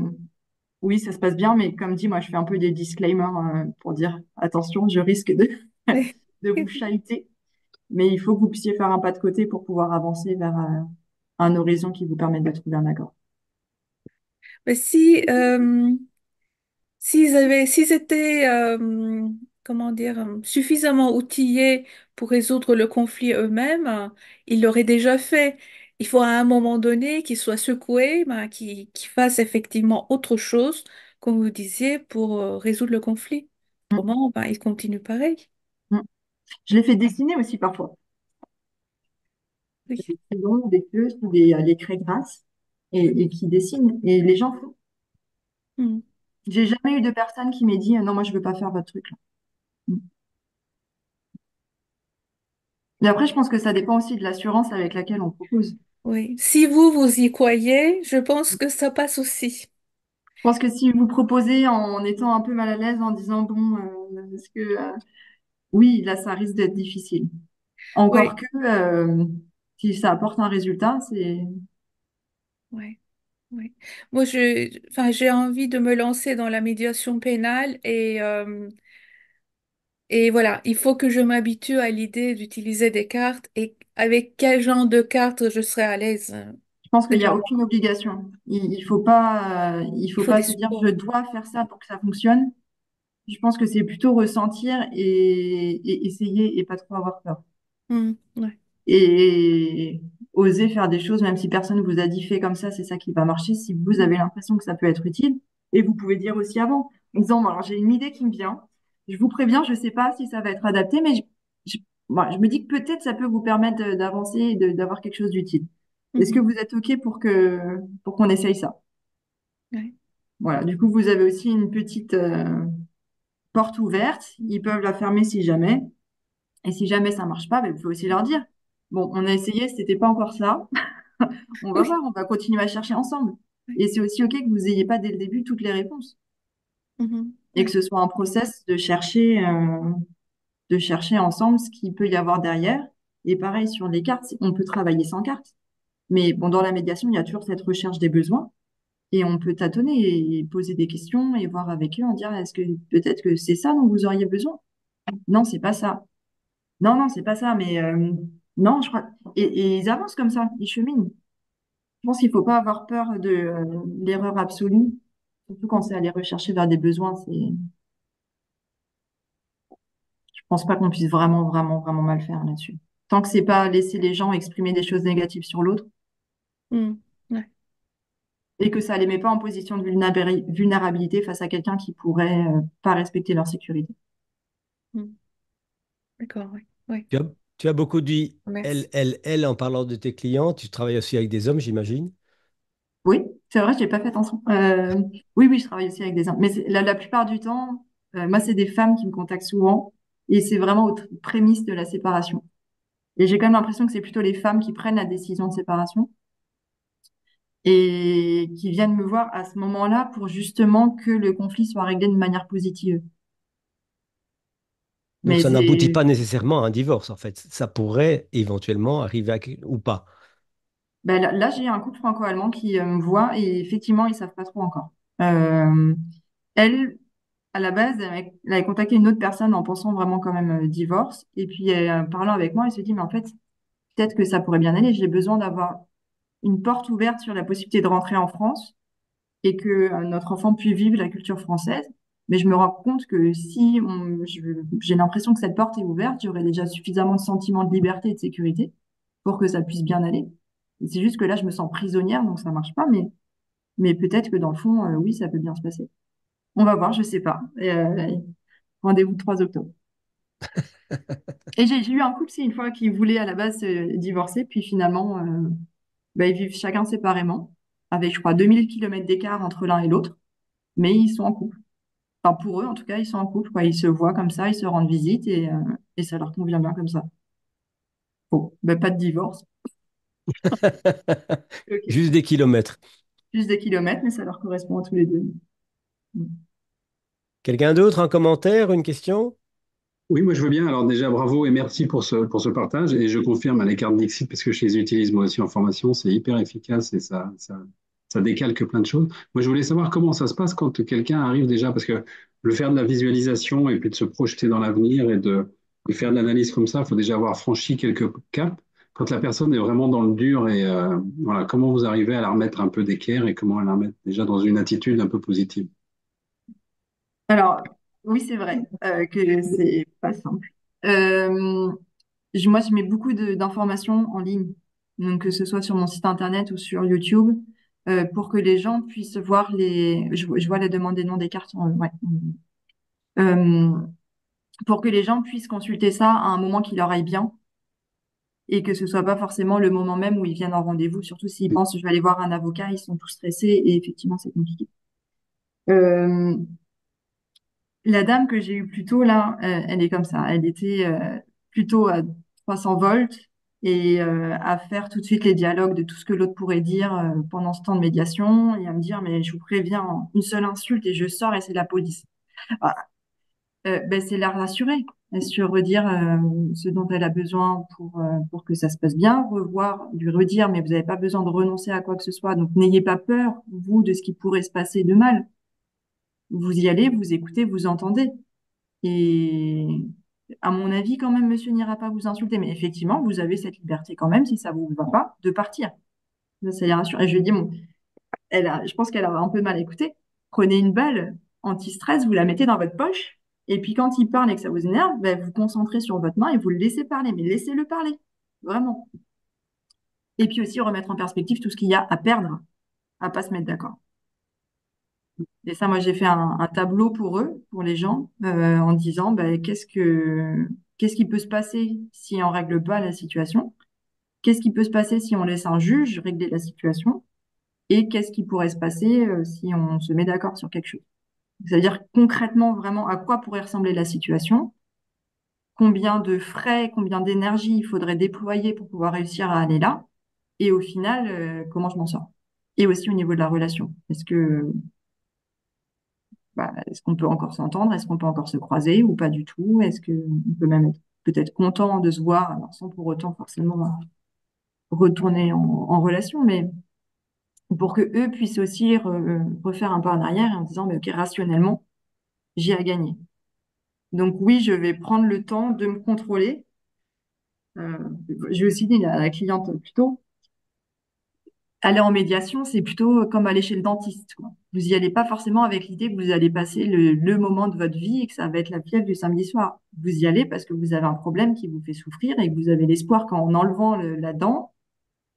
oui, ça se passe bien, mais comme dit, moi je fais un peu des disclaimers pour dire attention, je risque de, de vous chahuter, mais il faut que vous puissiez faire un pas de côté pour pouvoir avancer vers un horizon qui vous permette de trouver un accord. Mais si, s'ils étaient, comment dire, suffisamment outillés pour résoudre le conflit eux-mêmes, ils l'auraient déjà fait. Il faut à un moment donné qu'ils soient secoués, ben, qu'ils fassent effectivement autre chose, comme vous disiez, pour résoudre le conflit. Mm, Autrement, ben, ils continuent pareil. mm. Je les fais dessiner aussi parfois. Oui. Des crayons, des feux, les craies grasses et qui dessinent. Et les gens font. Mm. J'ai jamais eu de personne qui m'ait dit non, moi je veux pas faire votre truc là. Mais après, je pense que ça dépend aussi de l'assurance avec laquelle on propose. Oui. Si vous, vous y croyez, je pense que ça passe aussi. Je pense que si vous proposez en étant un peu mal à l'aise, en disant, bon, est-ce que, oui, là, ça risque d'être difficile. Encore Oui, que, si ça apporte un résultat, c'est, oui, oui. Moi, enfin, j'ai envie de me lancer dans la médiation pénale et voilà, il faut que je m'habitue à l'idée d'utiliser des cartes et avec quel genre de cartes je serai à l'aise. je pense qu'il C'est n'y a de aucune voir. obligation. Il Il faut faut pas des se dire, je supports. dois faire ça pour que ça fonctionne. Je pense que c'est plutôt ressentir et essayer et pas trop avoir peur. Ouais. Et oser faire des choses, même si personne vous a dit fais comme ça, c'est ça qui va marcher. Si vous Mm, avez l'impression que ça peut être utile, et vous pouvez dire aussi avant, en disant, bon, alors j'ai une idée qui me vient, je vous préviens, je sais pas si ça va être adapté, mais je, je me dis que peut-être ça peut vous permettre d'avancer et d'avoir quelque chose d'utile. Est-ce que mhm, vous êtes OK pour qu'on essaye ça? ouais. Voilà. Du coup, vous avez aussi une petite porte ouverte. Ils peuvent la fermer si jamais. Et si jamais ça marche pas, ben, il faut aussi leur dire, bon, on a essayé, c'était pas encore ça. On va Oui. voir, on va continuer à chercher ensemble. Ouais. Et c'est aussi OK que vous n'ayez pas dès le début toutes les réponses Mhm, et que ouais. ce soit un process de chercher ensemble ce qu'il peut y avoir derrière. Et pareil, sur les cartes, on peut travailler sans cartes. Mais bon, dans la médiation, il y a toujours cette recherche des besoins et on peut tâtonner et poser des questions et voir avec eux en dire, est-ce que peut-être que c'est ça dont vous auriez besoin? Non, c'est pas ça. Non, non, c'est pas ça, mais non, je crois. Et ils avancent comme ça, ils cheminent. Je pense qu'il faut pas avoir peur de l'erreur absolue, surtout quand c'est aller rechercher vers des besoins. Je pense pas qu'on puisse vraiment, vraiment, vraiment mal faire là-dessus. Tant que c'est pas laisser les gens exprimer des choses négatives sur l'autre Mm, ouais. et que ça les met pas en position de vulnérabilité face à quelqu'un qui pourrait pas respecter leur sécurité. Mm. D'accord, oui. Oui. Tu as, tu as beaucoup dit Merci. elle en parlant de tes clients. Tu travailles aussi avec des hommes, j'imagine. Oui, c'est vrai, je n'ai pas fait attention. Oui, oui, je travaille aussi avec des hommes. Mais la plupart du temps, moi, c'est des femmes qui me contactent souvent et c'est vraiment aux prémices de la séparation. Et j'ai quand même l'impression que c'est plutôt les femmes qui prennent la décision de séparation et qui viennent me voir à ce moment-là pour justement que le conflit soit réglé de manière positive. Donc Mais ça n'aboutit c'est, pas nécessairement à un divorce, en fait. Ça pourrait éventuellement arriver ou pas. ben là, j'ai un couple franco-allemand qui me voit et effectivement, ils savent pas trop encore. Euh, Elle, à la base, elle avait contacté une autre personne en pensant vraiment quand même divorce. Et puis, parlant avec moi, elle se dit, mais en fait, peut-être que ça pourrait bien aller. J'ai besoin d'avoir une porte ouverte sur la possibilité de rentrer en France et que notre enfant puisse vivre la culture française. Mais je me rends compte que si j'ai l'impression que cette porte est ouverte, j'aurai déjà suffisamment de sentiments de liberté et de sécurité pour que ça puisse bien aller. Et c'est juste que là, je me sens prisonnière, donc ça marche pas. Mais peut-être que dans le fond, oui, ça peut bien se passer. On va voir, je sais pas. Rendez-vous le 3 octobre. Et j'ai eu un couple, c'est une fois, qui voulait à la base se divorcer, puis finalement, bah, ils vivent chacun séparément, avec, je crois, 2000 kilomètres d'écart entre l'un et l'autre, mais ils sont en couple. Enfin, pour eux, en tout cas, ils sont en couple, quoi. Ils se voient comme ça, ils se rendent visite et ça leur convient bien comme ça. Bon, bah, pas de divorce. Ok. Juste des kilomètres. Plus des kilomètres, mais ça leur correspond à tous les deux. Mm. Quelqu'un d'autre, un commentaire, une question? Oui, moi je veux bien. Alors déjà, bravo et merci pour ce partage. Et je confirme à les cartes Dixit, parce que je les utilise moi aussi en formation, c'est hyper efficace et ça décalque plein de choses. Moi, je voulais savoir comment ça se passe quand quelqu'un arrive déjà, parce que le faire de la visualisation et puis de se projeter dans l'avenir et de faire de l'analyse comme ça, il faut déjà avoir franchi quelques caps. Quand la personne est vraiment dans le dur et voilà, comment vous arrivez à la remettre un peu d'équerre et comment la remettre déjà dans une attitude un peu positive. Alors, oui, c'est vrai que c'est pas simple. Euh, Moi, je mets beaucoup d'informations en ligne, donc que ce soit sur mon site internet ou sur YouTube, pour que les gens puissent voir je vois les demandes des noms des cartes, ouais. Euh, pour que les gens puissent consulter ça à un moment qui leur aille bien et que ce soit pas forcément le moment même où ils viennent en rendez-vous, surtout s'ils pensent je vais aller voir un avocat, ils sont tous stressés et effectivement c'est compliqué. Euh, la dame que j'ai eue plus tôt là, elle est comme ça. Elle était plutôt à 300 volts et à faire tout de suite les dialogues de tout ce que l'autre pourrait dire pendant ce temps de médiation et à me dire, mais je vous préviens, une seule insulte et je sors et c'est la police. Ah, ben, c'est la rassurer, sur redire ce dont elle a besoin pour que ça se passe bien, revoir, lui redire, mais vous n'avez pas besoin de renoncer à quoi que ce soit, donc n'ayez pas peur, vous, de ce qui pourrait se passer de mal. Vous y allez, vous écoutez, vous entendez. Et à mon avis, quand même, monsieur n'ira pas vous insulter, mais effectivement, vous avez cette liberté quand même, si ça vous va pas, de partir. Ça les rassure. Et je lui ai dit, bon, je pense qu'elle a un peu mal écouté. Prenez une balle anti-stress, vous la mettez dans votre poche, et puis quand il parle et que ça vous énerve, ben, vous concentrez sur votre main et vous le laissez parler, mais laissez-le parler, vraiment. Et puis aussi remettre en perspective tout ce qu'il y a à perdre, à pas se mettre d'accord. Et ça, moi, j'ai fait un tableau pour eux, pour les gens, en disant, ben, qu'est-ce qui peut se passer si on règle pas la situation? Qu'est-ce qui peut se passer si on laisse un juge régler la situation? Et qu'est-ce qui pourrait se passer si on se met d'accord sur quelque chose? C'est-à-dire concrètement, vraiment, à quoi pourrait ressembler la situation, combien de frais, combien d'énergie il faudrait déployer pour pouvoir réussir à aller là, et au final, comment je m'en sors. Et aussi au niveau de la relation. Est-ce qu'on peut encore s'entendre? Est-ce qu'on peut encore se croiser ou pas du tout? Est-ce qu'on peut même être peut-être content de se voir, alors sans pour autant forcément retourner en relation, mais pour que eux puissent aussi refaire un pas en arrière en disant, mais ok, rationnellement, j'ai à gagner. Donc oui, je vais prendre le temps de me contrôler. Euh, j'ai aussi dit à la cliente plutôt, aller en médiation, c'est plutôt comme aller chez le dentiste, quoi. Vous y allez pas forcément avec l'idée que vous allez passer le moment de votre vie et que ça va être la fièvre du samedi soir. Vous y allez parce que vous avez un problème qui vous fait souffrir et que vous avez l'espoir qu'en enlevant la dent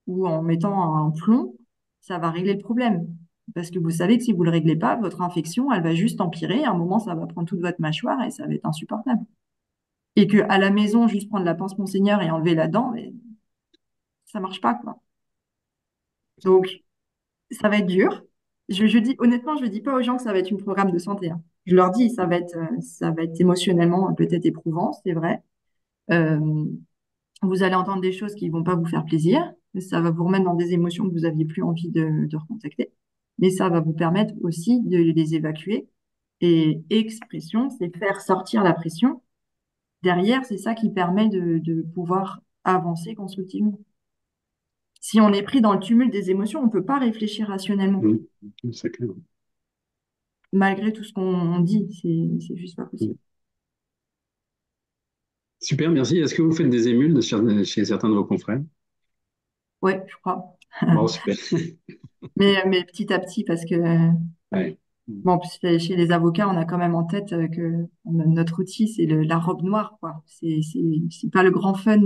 ou en mettant un plomb, ça va régler le problème. Parce que vous savez que si vous le réglez pas, votre infection, elle va juste empirer. À un moment, ça va prendre toute votre mâchoire et ça va être insupportable. Et que à la maison, juste prendre la pince Monseigneur et enlever la dent, mais ça marche pas, quoi. Donc, ça va être dur. Je dis, honnêtement, je dis pas aux gens que ça va être un programme de santé, hein. Je leur dis, ça va être émotionnellement peut-être éprouvant, c'est vrai. Euh, vous allez entendre des choses qui vont pas vous faire plaisir. Ça va vous remettre dans des émotions que vous aviez plus envie de recontacter. Mais ça va vous permettre aussi de les évacuer. Et expression, c'est faire sortir la pression. Derrière, c'est ça qui permet de pouvoir avancer constructivement. Si on est pris dans le tumulte des émotions, on ne peut pas réfléchir rationnellement. C'est clair. Malgré tout ce qu'on dit, c'est juste pas possible. Super, merci. Est-ce que vous faites des émules chez certains de vos confrères? Ouais, je crois. Bon, super. Mais petit à petit, parce que Ouais. bon, chez les avocats, on a quand même en tête que notre outil, c'est la robe noire, quoi. C'est pas le grand fun.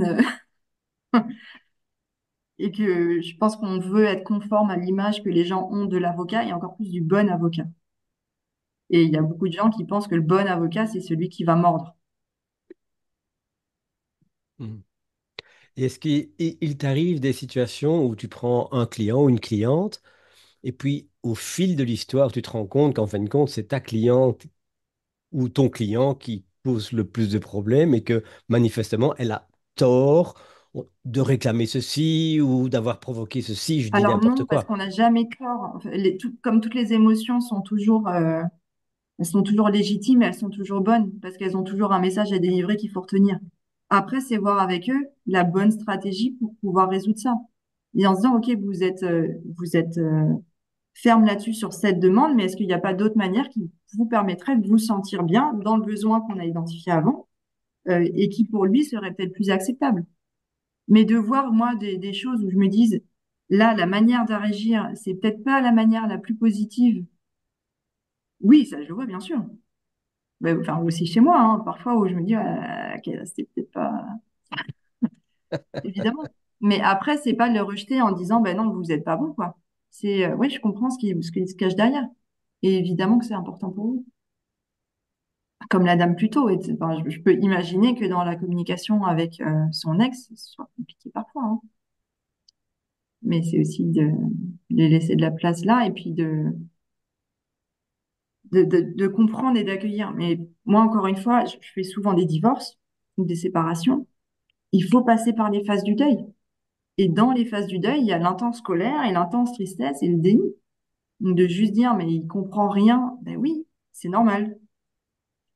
Et que je pense qu'on veut être conforme à l'image que les gens ont de l'avocat et encore plus du bon avocat. Et il y a beaucoup de gens qui pensent que le bon avocat, c'est celui qui va mordre. Mhm. Et est-ce qu'il t'arrive des situations où tu prends un client ou une cliente et puis au fil de l'histoire, tu te rends compte qu'en fin de compte, c'est ta cliente ou ton client qui pose le plus de problèmes et que manifestement, elle a tort de réclamer ceci ou d'avoir provoqué ceci, je dis Alors n'importe non, parce quoi. qu'on n'a jamais tort. Enfin, comme toutes les émotions elles sont toujours légitimes et elles sont toujours bonnes parce qu'elles ont toujours un message à délivrer qu'il faut retenir. Après, c'est voir avec eux la bonne stratégie pour pouvoir résoudre ça. Et en se disant, OK, vous êtes ferme là-dessus sur cette demande, mais est-ce qu'il n'y a pas d'autres manières qui vous permettraient de vous sentir bien dans le besoin qu'on a identifié avant et qui pour lui serait peut-être plus acceptable? Mais de voir, moi, des choses où je me dise, là, la manière d'agir, c'est peut-être pas la manière la plus positive. Oui, ça, je le vois, bien sûr. Ben, enfin, aussi chez moi, hein, parfois où je me dis, ok, c'était peut-être pas évidemment. Mais après, c'est pas de le rejeter en disant, ben non, vous êtes pas bon, quoi. C'est, oui, je comprends ce qui se cache derrière. Et évidemment que c'est important pour vous. Comme la dame plus tôt, enfin, je peux imaginer que dans la communication avec son ex, ce soit compliqué parfois, hein. Mais c'est aussi de laisser de la place là et puis de comprendre et d'accueillir. Mais moi, encore une fois, je fais souvent des divorces ou des séparations. il faut passer par les phases du deuil. Et dans les phases du deuil, il y a l'intense colère et l'intense tristesse et le déni. Donc de juste dire, mais il comprend rien, ben oui, c'est normal.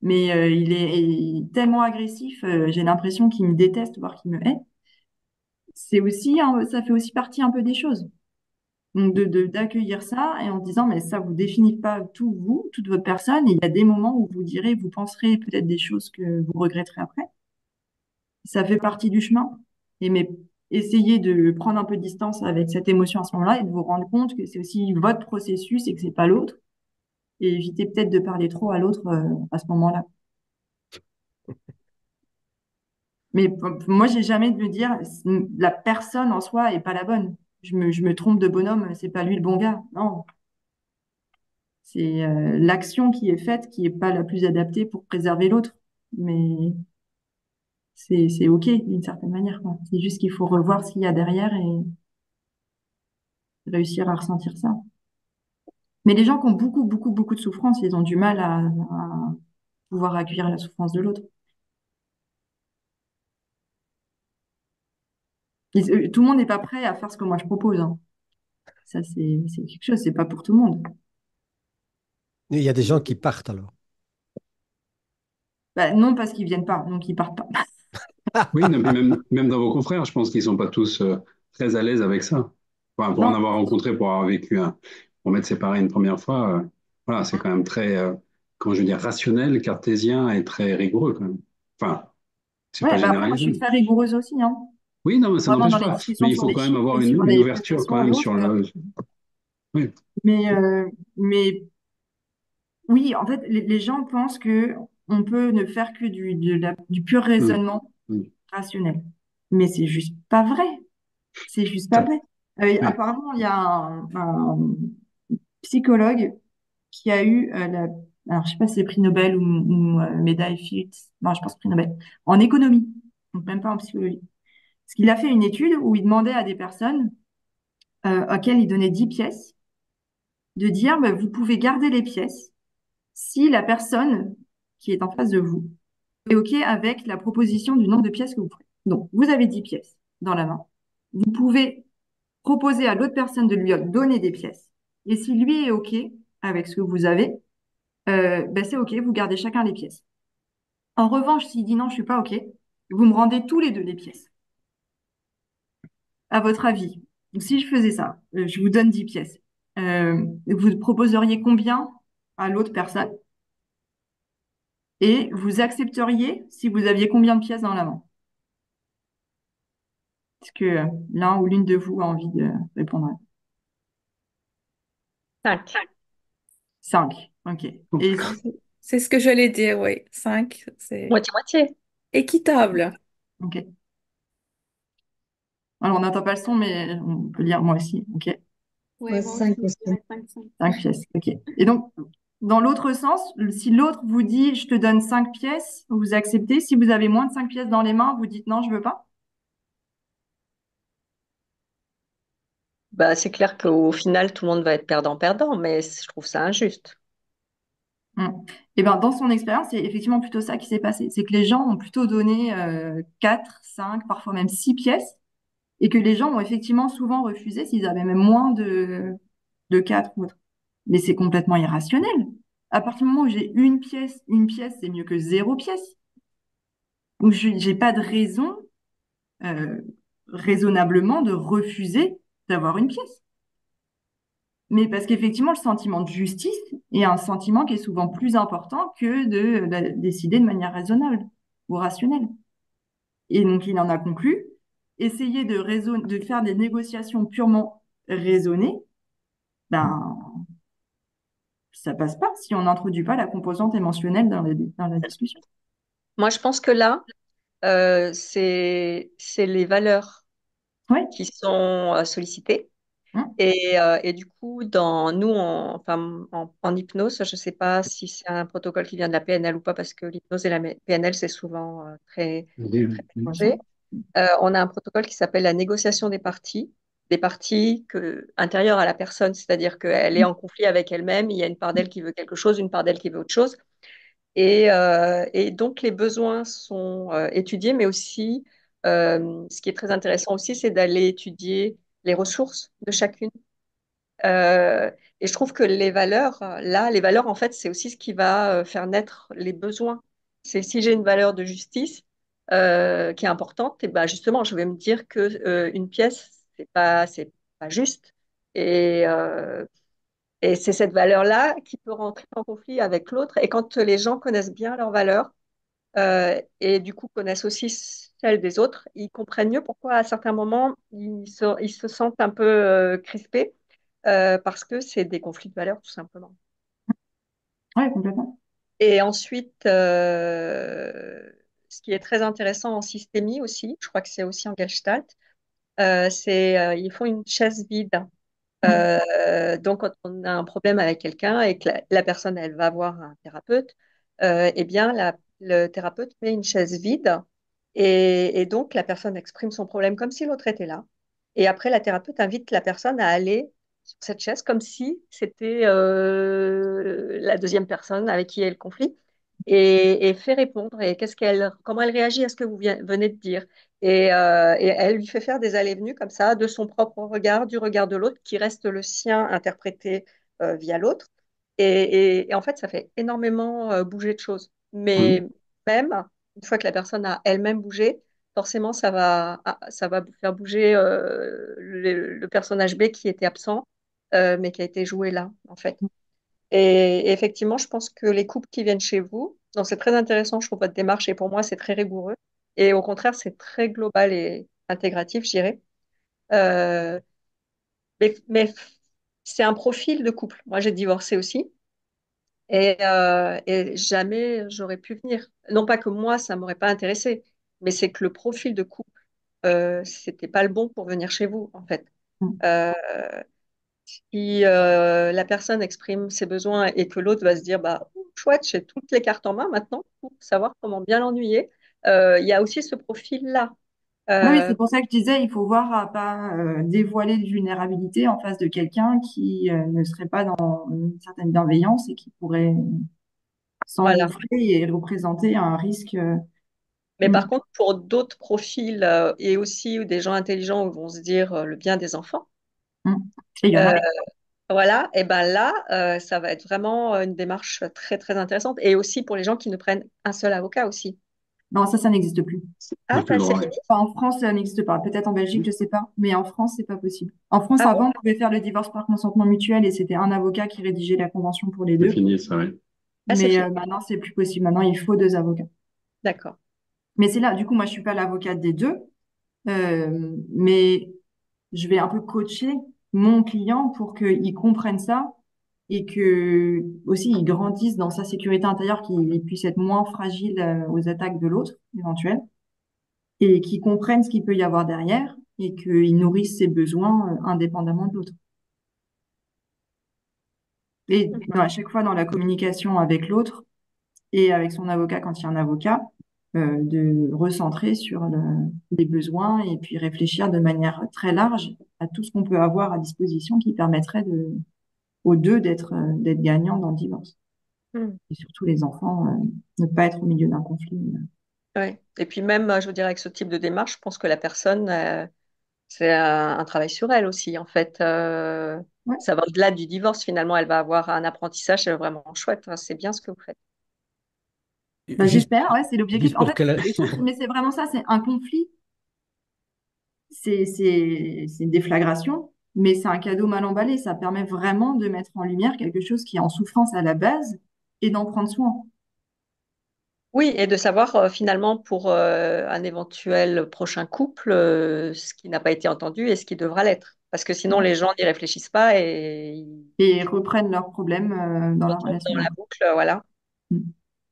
Mais il est tellement agressif, j'ai l'impression qu'il me déteste, voire qu'il me hait. C'est aussi, ça fait aussi partie un peu des choses. Donc d'accueillir ça et en se disant, mais ça vous définit pas tout vous, toute votre personne. Et il y a des moments où vous direz, vous penserez peut-être des choses que vous regretterez après. Ça fait partie du chemin. Mais essayez de prendre un peu de distance avec cette émotion à ce moment-là et de vous rendre compte que c'est aussi votre processus et que c'est pas l'autre. Et éviter peut-être de parler trop à l'autre à ce moment-là. Mais moi, j'ai jamais de me dire la personne en soi est pas la bonne. Je me trompe de bonhomme, c'est pas lui le bon gars. Non, c'est l'action qui est faite qui est pas la plus adaptée pour préserver l'autre. Mais c'est OK d'une certaine manière, quoi. C'est juste qu'il faut revoir ce qu'il y a derrière et réussir à ressentir ça. Mais les gens qui ont beaucoup, beaucoup, beaucoup de souffrance, ils ont du mal à pouvoir accueillir la souffrance de l'autre. Tout le monde n'est pas prêt à faire ce que moi je propose, hein. Ça, c'est quelque chose, c'est pas pour tout le monde. Il y a des gens qui partent alors. Bah, non, parce qu'ils viennent pas, donc ils partent pas. Oui, non, mais même dans vos confrères, je pense qu'ils sont pas tous très à l'aise avec ça. Enfin, pour en Non, avoir rencontré, pour avoir vécu pour m'être séparé une première fois, voilà, c'est quand même très, comment je veux dire, rationnel, cartésien et très rigoureux quand même. Enfin, c'est pas ouais, bah après, moi, je suis généralisé. très rigoureuse aussi, hein. Oui, non, mais ça Vraiment n'empêche dans les pas. Mais discussions il sur faut les quand même chiffres avoir et sur une les ouverture quand prestations même ou sur autres. le. Oui. Mais, oui, en fait, les gens pensent que on peut ne faire que du pur Mm. raisonnement Mm. rationnel. Mais c'est juste pas vrai. C'est juste pas Ça- vrai. oui. Apparemment, il y a un psychologue qui a eu alors je sais pas si c'est prix Nobel ou médaille Fields, non, je pense prix Nobel, en économie, donc même pas en psychologie. Parce qu'il a fait une étude où il demandait à des personnes auxquelles il donnait 10 pièces de dire, bah, vous pouvez garder les pièces si la personne qui est en face de vous est OK avec la proposition du nombre de pièces que vous ferez. Donc, vous avez 10 pièces dans la main. Vous pouvez proposer à l'autre personne de lui donner des pièces. Et si lui est OK avec ce que vous avez, ben c'est OK, vous gardez chacun les pièces. En revanche, s'il dit non, je suis pas OK, vous me rendez tous les deux les pièces. À votre avis, si je faisais ça, je vous donne 10 pièces, vous proposeriez combien à l'autre personne et vous accepteriez si vous aviez combien de pièces dans la main? Est-ce que l'un ou l'une de vous a envie de répondre? 5. 5. OK. Et C'est ce que j'allais dire, oui. 5, c'est Moitié-moitié. équitable. OK. Alors, on n'entend pas le son, mais on peut lire moi aussi. OK. Oui, Ouais, moi 5 aussi, aussi. je dirais 5, 5. 5 pièces. OK. Et donc, dans l'autre sens, si l'autre vous dit je te donne 5 pièces, vous acceptez. Si vous avez moins de 5 pièces dans les mains, vous dites non, je veux pas. Bah, c'est clair qu'au final, tout le monde va être perdant-perdant, mais je trouve ça injuste. Mm. Et ben, dans son expérience, c'est effectivement plutôt ça qui s'est passé. C'est que les gens ont plutôt donné 4, 5, parfois même 6 pièces, et que les gens ont effectivement souvent refusé s'ils avaient même moins de 4 ou autre. Mais c'est complètement irrationnel. À partir du moment où j'ai une pièce, c'est mieux que 0 pièce. Donc, je n'ai pas de raison, euh, raisonnablement, de refuser d'avoir une pièce. Mais parce qu'effectivement, le sentiment de justice est un sentiment qui est souvent plus important que de décider de manière raisonnable ou rationnelle. Et donc, il en a conclu, essayer de faire des négociations purement raisonnées, ben, ça passe pas si on n'introduit pas la composante émotionnelle dans la discussion. Moi, je pense que là, c'est les valeurs Oui. qui sont sollicitées. Hein. Et du coup, nous, en hypnose, je ne sais pas si c'est un protocole qui vient de la PNL ou pas, parce que l'hypnose et la PNL, c'est souvent très mélangé. On a un protocole qui s'appelle la négociation des parties intérieures à la personne, c'est-à-dire qu'elle est en conflit avec elle-même, il y a une part d'elle qui veut quelque chose, une part d'elle qui veut autre chose. Et donc, les besoins sont étudiés, mais aussi Ce qui est très intéressant aussi, c'est d'aller étudier les ressources de chacune. Euh, et je trouve que les valeurs, là, les valeurs, en fait, c'est aussi ce qui va faire naître les besoins. C'est si j'ai une valeur de justice qui est importante, et ben justement, je vais me dire que une pièce, c'est pas juste. Et, euh, et c'est cette valeur-là qui peut rentrer en conflit avec l'autre. Et quand les gens connaissent bien leurs valeurs et du coup connaissent aussi celles des autres, ils comprennent mieux pourquoi à certains moments ils se sentent un peu crispés parce que c'est des conflits de valeurs tout simplement. Ouais, complètement. Et ensuite, ce qui est très intéressant en systémie aussi, je crois que c'est aussi en Gestalt, c'est ils font une chaise vide. Mm. Donc, quand on a un problème avec quelqu'un et que la personne, elle va voir un thérapeute, eh bien, le thérapeute met une chaise vide et donc la personne exprime son problème comme si l'autre était là. Et après, la thérapeute invite la personne à aller sur cette chaise comme si c'était la deuxième personne avec qui elle le conflit et fait répondre. Et comment elle réagit à ce que vous venez de dire. Et elle lui fait faire des allées-venues comme ça, de son propre regard, du regard de l'autre, qui reste le sien interprété via l'autre. Et en fait, ça fait énormément bouger de choses. Mhm. Mais même, une fois que la personne a elle-même bougé, forcément, ça va faire bouger le personnage B qui était absent, mais qui a été joué là, en fait. Et effectivement, je pense que les couples qui viennent chez vous, donc c'est très intéressant, je trouve votre démarche, et pour moi, c'est très rigoureux. Et au contraire, c'est très global et intégratif, je dirais. Euh, mais c'est un profil de couple. Moi, j'ai divorcé aussi. Et jamais j'aurais pu venir. Non pas que moi, ça m'aurait pas intéressé, mais c'est que le profil de couple, c'était pas le bon pour venir chez vous, en fait. Mm. Euh, Si la personne exprime ses besoins et que l'autre va se dire, bah, chouette, j'ai toutes les cartes en main maintenant pour savoir comment bien l'ennuyer, il y a aussi ce profil-là. Oui, oui, Euh, c'est pour ça que je disais, il faut voir à pas dévoiler de vulnérabilité en face de quelqu'un qui ne serait pas dans une certaine bienveillance et qui pourrait voilà. s'engouffrer et représenter un risque. Mais Mm, par contre, pour d'autres profils et aussi des gens intelligents vont se dire le bien des enfants, mm. Et il y en euh, a. voilà, et ben là, ça va être vraiment une démarche très, très intéressante. Et aussi pour les gens qui ne prennent un seul avocat aussi. Non, ça n'existe plus. On n'a Ah, plus le c'est droit. fini? Enfin, en France, ça n'existe pas. Peut-être en Belgique, je sais pas. Mais en France, c'est pas possible. En France, Ah bon? avant, on pouvait faire le divorce par consentement mutuel et c'était un avocat qui rédigeait la convention pour les C'est deux. fini, ça, ouais. Ah, c'est Mais fini. maintenant, c'est plus possible. Maintenant, il faut deux avocats. D'accord. Mais c'est là, du coup, moi, je suis pas l'avocate des deux. Mais je vais un peu coacher mon client pour qu'il comprenne ça et que aussi il grandisse dans sa sécurité intérieure, qu'il puisse être moins fragile aux attaques de l'autre éventuelles et qu'il comprenne ce qu'il peut y avoir derrière et qu'il nourrisse ses besoins indépendamment de l'autre. Et à chaque fois dans la communication avec l'autre et avec son avocat quand il y a un avocat, de recentrer sur les besoins et puis réfléchir de manière très large à tout ce qu'on peut avoir à disposition qui permettrait aux deux d'être gagnants dans le divorce. Hmm. Et surtout les enfants, ne pas être au milieu d'un conflit. Ouais. Et puis même, je veux dire, avec ce type de démarche, je pense que la personne, c'est un travail sur elle aussi, en fait. Ouais. Ça va au-delà du divorce, finalement, elle va avoir un apprentissage vraiment chouette. Hein. C'est bien ce que vous faites. Bah, Juste, j'espère, ouais, c'est l'objectif. juste En pour fait, que mais c'est vraiment ça, c'est un conflit, c'est une déflagration, mais c'est un cadeau mal emballé. Ça permet vraiment de mettre en lumière quelque chose qui est en souffrance à la base et d'en prendre soin. Oui, et de savoir finalement pour un éventuel prochain couple ce qui n'a pas été entendu et ce qui devra l'être. Parce que sinon, les gens n'y réfléchissent pas et ils Et reprennent leurs problèmes dans la retombent relation dans la d'avant. boucle. Voilà. Mm.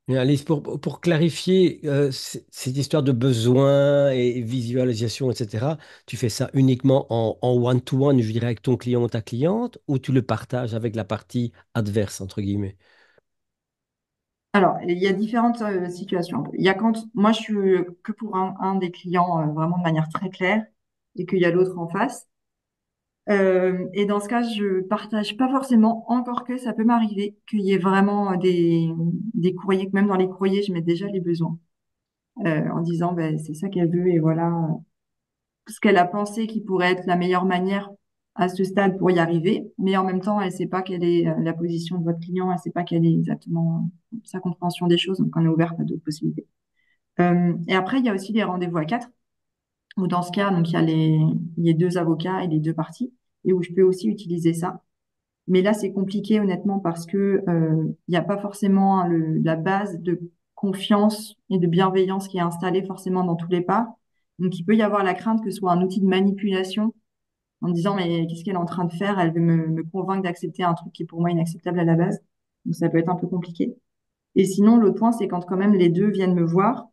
Et Alice, pour clarifier cette histoire de besoin et visualisation, etc., tu fais ça uniquement en one-to-one, je dirais, avec ton client ou ta cliente, ou tu le partages avec la partie adverse, entre guillemets? Alors, il y a différentes situations. Il y a quand moi je suis que pour un des clients vraiment de manière très claire et qu'il y a l'autre en face. Et dans ce cas, je partage pas forcément, encore que ça peut m'arriver qu'il y ait vraiment des courriers, que même dans les courriers, je mets déjà les besoins. en disant ben, c'est ça qu'elle veut et voilà ce qu'elle a pensé qui pourrait être la meilleure manière à ce stade pour y arriver. Mais en même temps, elle ne sait pas quelle est la position de votre client, elle ne sait pas quelle est exactement sa compréhension des choses. Donc, on est ouvert à d'autres possibilités. Et après, il y a aussi les rendez-vous à quatre, où dans ce cas, donc, il y a deux avocats et les deux parties, et où je peux aussi utiliser ça. Mais là, c'est compliqué, honnêtement, parce que il n'y a pas forcément la base de confiance et de bienveillance qui est installée forcément dans tous les pas. Donc, il peut y avoir la crainte que ce soit un outil de manipulation en me disant, mais qu'est-ce qu'elle est en train de faire? Elle veut me convaincre d'accepter un truc qui est pour moi inacceptable à la base. Donc, ça peut être un peu compliqué. Et sinon, l'autre point, c'est quand quand même les deux viennent me voir.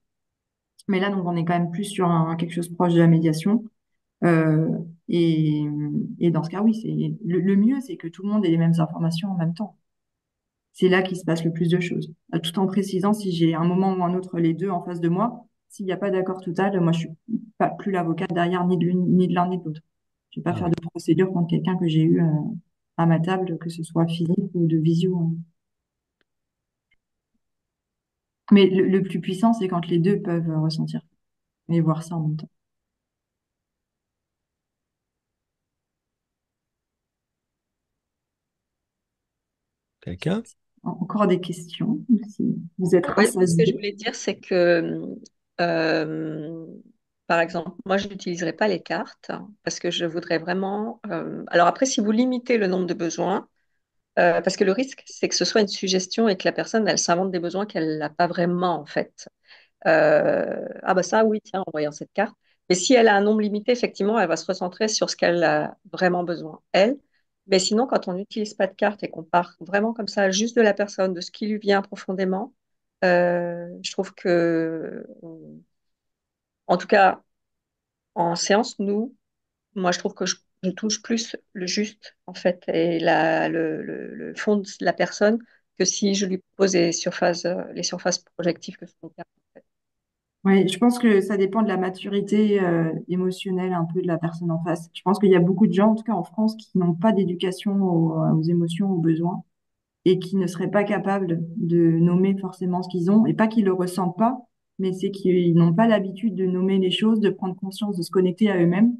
Mais là, donc, on est quand même plus sur quelque chose proche de la médiation. Euh, et, et dans ce cas, oui, le mieux, c'est que tout le monde ait les mêmes informations en même temps. C'est là qu'il se passe le plus de choses. Tout en précisant, si j'ai un moment ou un autre les deux en face de moi, s'il n'y a pas d'accord total, moi, je suis pas plus l'avocate derrière ni de l'un ni de l'autre. Je vais pas Ah faire oui. de procédure contre quelqu'un que j'ai eu à ma table, que ce soit physique ou de visio, hein. Mais le plus puissant, c'est quand les deux peuvent ressentir et voir ça en même temps. Quelqu'un? Encore des questions, si vous êtes Ouais, ce que je rassasiés. voulais dire, c'est que, euh, par exemple, moi, je n'utiliserai pas les cartes parce que je voudrais vraiment. Alors après, si vous limitez le nombre de besoins, parce que le risque, c'est que ce soit une suggestion et que la personne, elle s'invente des besoins qu'elle n'a pas vraiment, en fait. Ah bah ça, oui, tiens, en voyant cette carte. Mais si elle a un nombre limité, effectivement, elle va se recentrer sur ce qu'elle a vraiment besoin, elle. Mais sinon, quand on n'utilise pas de carte et qu'on part vraiment comme ça, juste de la personne, de ce qui lui vient profondément, je trouve que, en tout cas, en séance, moi, je trouve que je touche plus le juste, en fait, et le fond de la personne que si je lui pose les surfaces projectives que sont les cartes. Oui, je pense que ça dépend de la maturité émotionnelle un peu de la personne en face. Je pense qu'il y a beaucoup de gens, en tout cas en France, qui n'ont pas d'éducation aux émotions, aux besoins, et qui ne seraient pas capables de nommer forcément ce qu'ils ont, et pas qu'ils le ressentent pas, mais c'est qu'ils n'ont pas l'habitude de nommer les choses, de prendre conscience, de se connecter à eux-mêmes,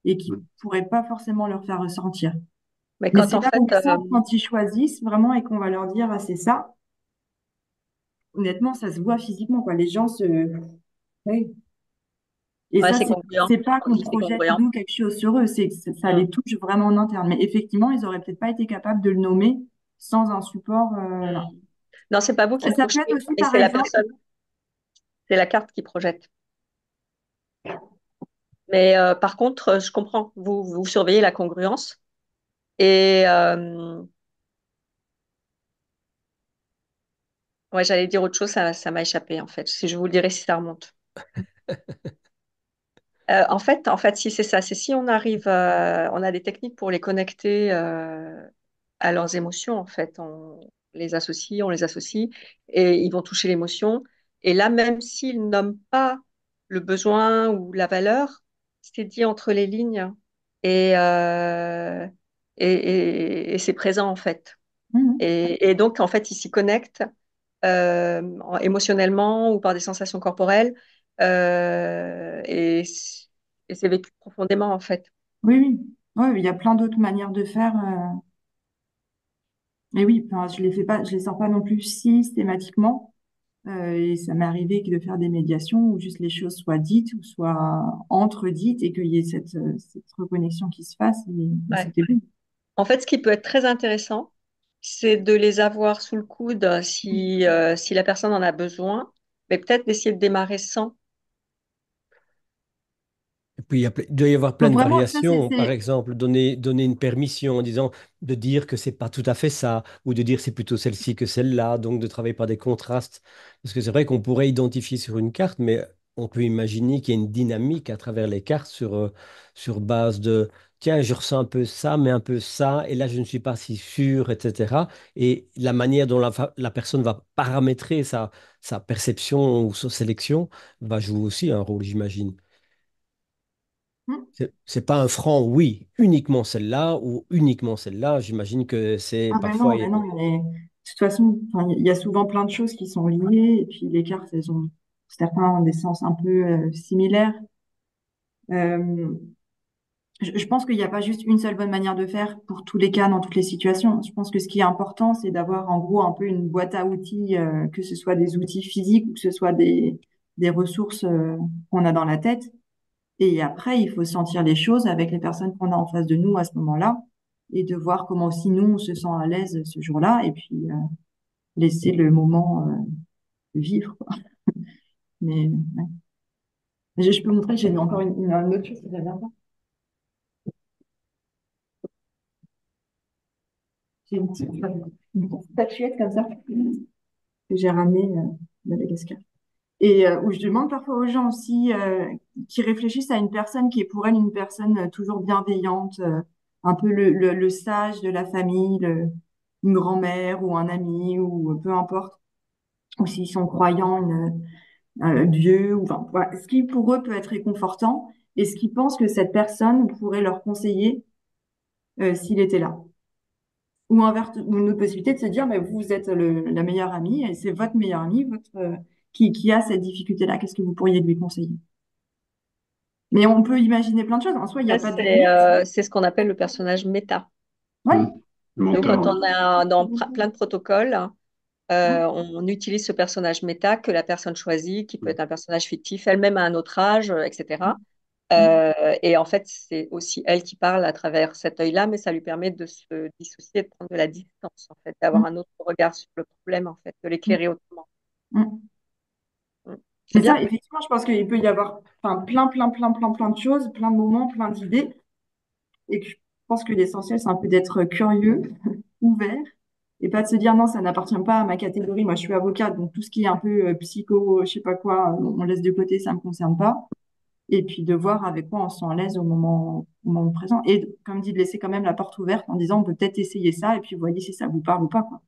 et qui pourraient pas forcément leur faire ressentir. Mais Mais quand c'est en là fait, où ça, quand ils choisissent vraiment et qu'on va leur dire, ah, c'est ça, honnêtement, ça se voit physiquement, quoi. Les gens se... Oui. Et ouais, ça, c'est congruent. c'est pas On qu'on dit c'est projette, congruent. nous, quelque chose sur eux, c'est que ça Mm, les touche vraiment en interne. Mais effectivement, ils auraient peut-être pas été capables de le nommer sans un support, là. mm. Non, c'est pas vous qui Ça peut projetez, être aussi, mais par c'est la exemple, personne, c'est la carte qui projette. Mais par contre, je comprends, vous surveillez la congruence. Et ouais, j'allais dire autre chose, ça m'a échappé en fait. Si je vous le dirai si ça remonte. En fait, si c'est ça, c'est si on arrive, on a des techniques pour les connecter à leurs émotions. En fait, on les associe et ils vont toucher l'émotion. Et là, même s'ils nomment pas le besoin ou la valeur, c'est dit entre les lignes et et c'est présent en fait. mhm. Et donc, en fait, ils s'y connectent émotionnellement ou par des sensations corporelles. euh, et et c'est vécu profondément, en fait. Oui, oui. Ouais, il y a plein d'autres manières de faire. Mais oui, enfin, je les fais pas, je les sors pas non plus systématiquement. Et ça m'est arrivé de faire des médiations où juste les choses soient dites ou soient entre-dites et qu'il y ait cette reconnexion qui se fasse. Et Ouais. c'était bon. En fait, ce qui peut être très intéressant, c'est de les avoir sous le coude si la personne en a besoin, mais peut-être d'essayer de démarrer sans. Et puis, il doit y avoir plein Donc de vraiment, ça, variations. Par exemple, donner une permission en disant de dire que c'est pas tout à fait ça, ou de dire c'est plutôt celle-ci que celle-là, donc de travailler par des contrastes. Parce que c'est vrai qu'on pourrait identifier sur une carte, mais on peut imaginer qu'il y a une dynamique à travers les cartes sur base de, tiens, je ressens un peu ça, mais un peu ça, et là, je ne suis pas si sûr, etc. Et la manière dont la personne va paramétrer sa perception ou sa sélection va jouer aussi un rôle, j'imagine. hmm. C'est pas un franc oui, uniquement celle-là ou uniquement celle-là. J'imagine que c'est Ah ben parfois. non, ben non. De toute façon, enfin, il y a souvent plein de choses qui sont liées et puis les cartes, elles ont certains ont des sens un peu similaires. Euh, je pense qu'il n'y a pas juste une seule bonne manière de faire pour tous les cas, dans toutes les situations. Je pense que ce qui est important, c'est d'avoir en gros un peu une boîte à outils, que ce soit des outils physiques ou que ce soit des ressources qu'on a dans la tête. Et après, il faut sentir les choses avec les personnes qu'on a en face de nous à ce moment-là et de voir comment aussi nous, on se sent à l'aise ce jour-là et puis laisser le moment vivre, quoi. Mais ouais. Je peux montrer, j'ai encore une autre chose que j'avais à voir. J'ai une petite statuette comme ça que j'ai ramenée de Madagascar. Et où je demande parfois aux gens aussi qui réfléchissent à une personne qui est pour elle une personne toujours bienveillante, un peu le sage de la famille, une grand-mère ou un ami ou peu importe, ou s'ils sont croyants, Dieu, ou enfin, voilà, ce qui pour eux peut être réconfortant et ce qu'ils pensent que cette personne pourrait leur conseiller s'il était là. Ou ou une autre possibilité de se dire, mais vous êtes la meilleure amie et c'est votre meilleure amie qui a cette difficulté-là. Qu'est-ce que vous pourriez lui conseiller? Mais on peut imaginer plein de choses. En soi, il n'y a Ça, pas de limite. c'est ce qu'on appelle le personnage méta. Ouais. Le Donc, quand mentor. on a dans plein de protocoles, on utilise ce personnage méta que la personne choisit, qui peut être un personnage fictif, elle-même à un autre âge, etc. Et en fait, c'est aussi elle qui parle à travers cet œil-là, mais ça lui permet de se dissocier, de prendre de la distance, en fait, d'avoir un autre regard sur le problème, en fait, de l'éclairer autrement. C'est Mais ça, bien. effectivement, je pense qu'il peut y avoir enfin, plein de choses, plein de moments, plein d'idées. Et que je pense que l'essentiel, c'est un peu d'être curieux, ouvert, et pas de se dire non, ça n'appartient pas à ma catégorie. Moi, je suis avocate, donc tout ce qui est un peu psycho, je sais pas quoi, on laisse de côté, ça me concerne pas. Et puis de voir avec quoi on se sent à l'aise au moment présent. Et comme dit, de laisser quand même la porte ouverte en disant on peut peut-être essayer ça, et puis vous voyez si ça vous parle ou pas, quoi.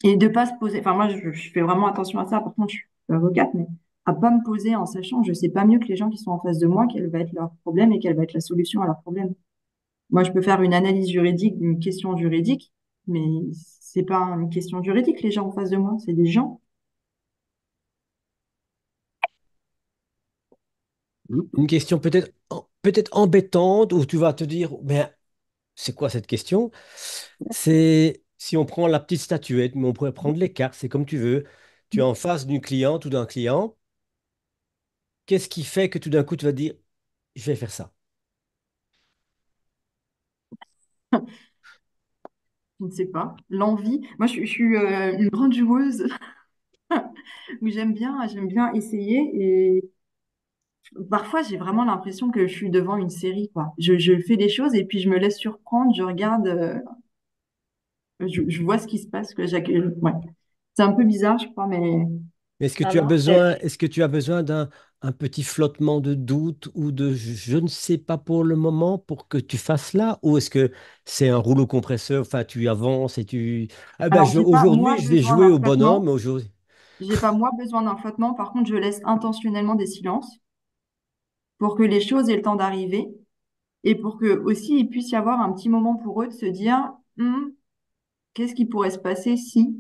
Et de pas se poser, enfin moi je fais vraiment attention à ça, par contre je suis avocate, mais à pas me poser en sachant, je sais pas mieux que les gens qui sont en face de moi quel va être leur problème et quelle va être la solution à leur problème. Moi je peux faire une analyse juridique d'une question juridique, mais c'est pas une question juridique les gens en face de moi, c'est des gens. Une question peut-être embêtante où tu vas te dire, ben, c'est quoi cette question? C'est si on prend la petite statuette, mais on pourrait prendre les cartes, c'est comme tu veux. Tu es en face d'une cliente ou d'un client. Qu'est-ce qui fait que tout d'un coup tu vas dire, je vais faire ça? Je ne sais pas, l'envie. Moi je suis une grande joueuse où j'aime bien essayer et parfois, j'ai vraiment l'impression que je suis devant une série, quoi. Je fais des choses et puis je me laisse surprendre, je regarde, je vois ce qui se passe, que ouais. C'est un peu bizarre, je crois, mais Est-ce que Ah tu as non, besoin, est-ce que tu as besoin d'un un petit flottement de doute ou de je ne sais pas pour le moment pour que tu fasses là? Ou est-ce que c'est un rouleau compresseur, enfin tu avances et tu... Ah ben alors j'ai pas moi aujourd'hui je vais besoin jouer d'un au bonhomme, flottement. aujourd'hui. J'ai pas moi besoin d'un flottement. Par contre, je laisse intentionnellement des silences pour que les choses aient le temps d'arriver et pour que aussi il puisse y avoir un petit moment pour eux de se dire, qu'est-ce qui pourrait se passer si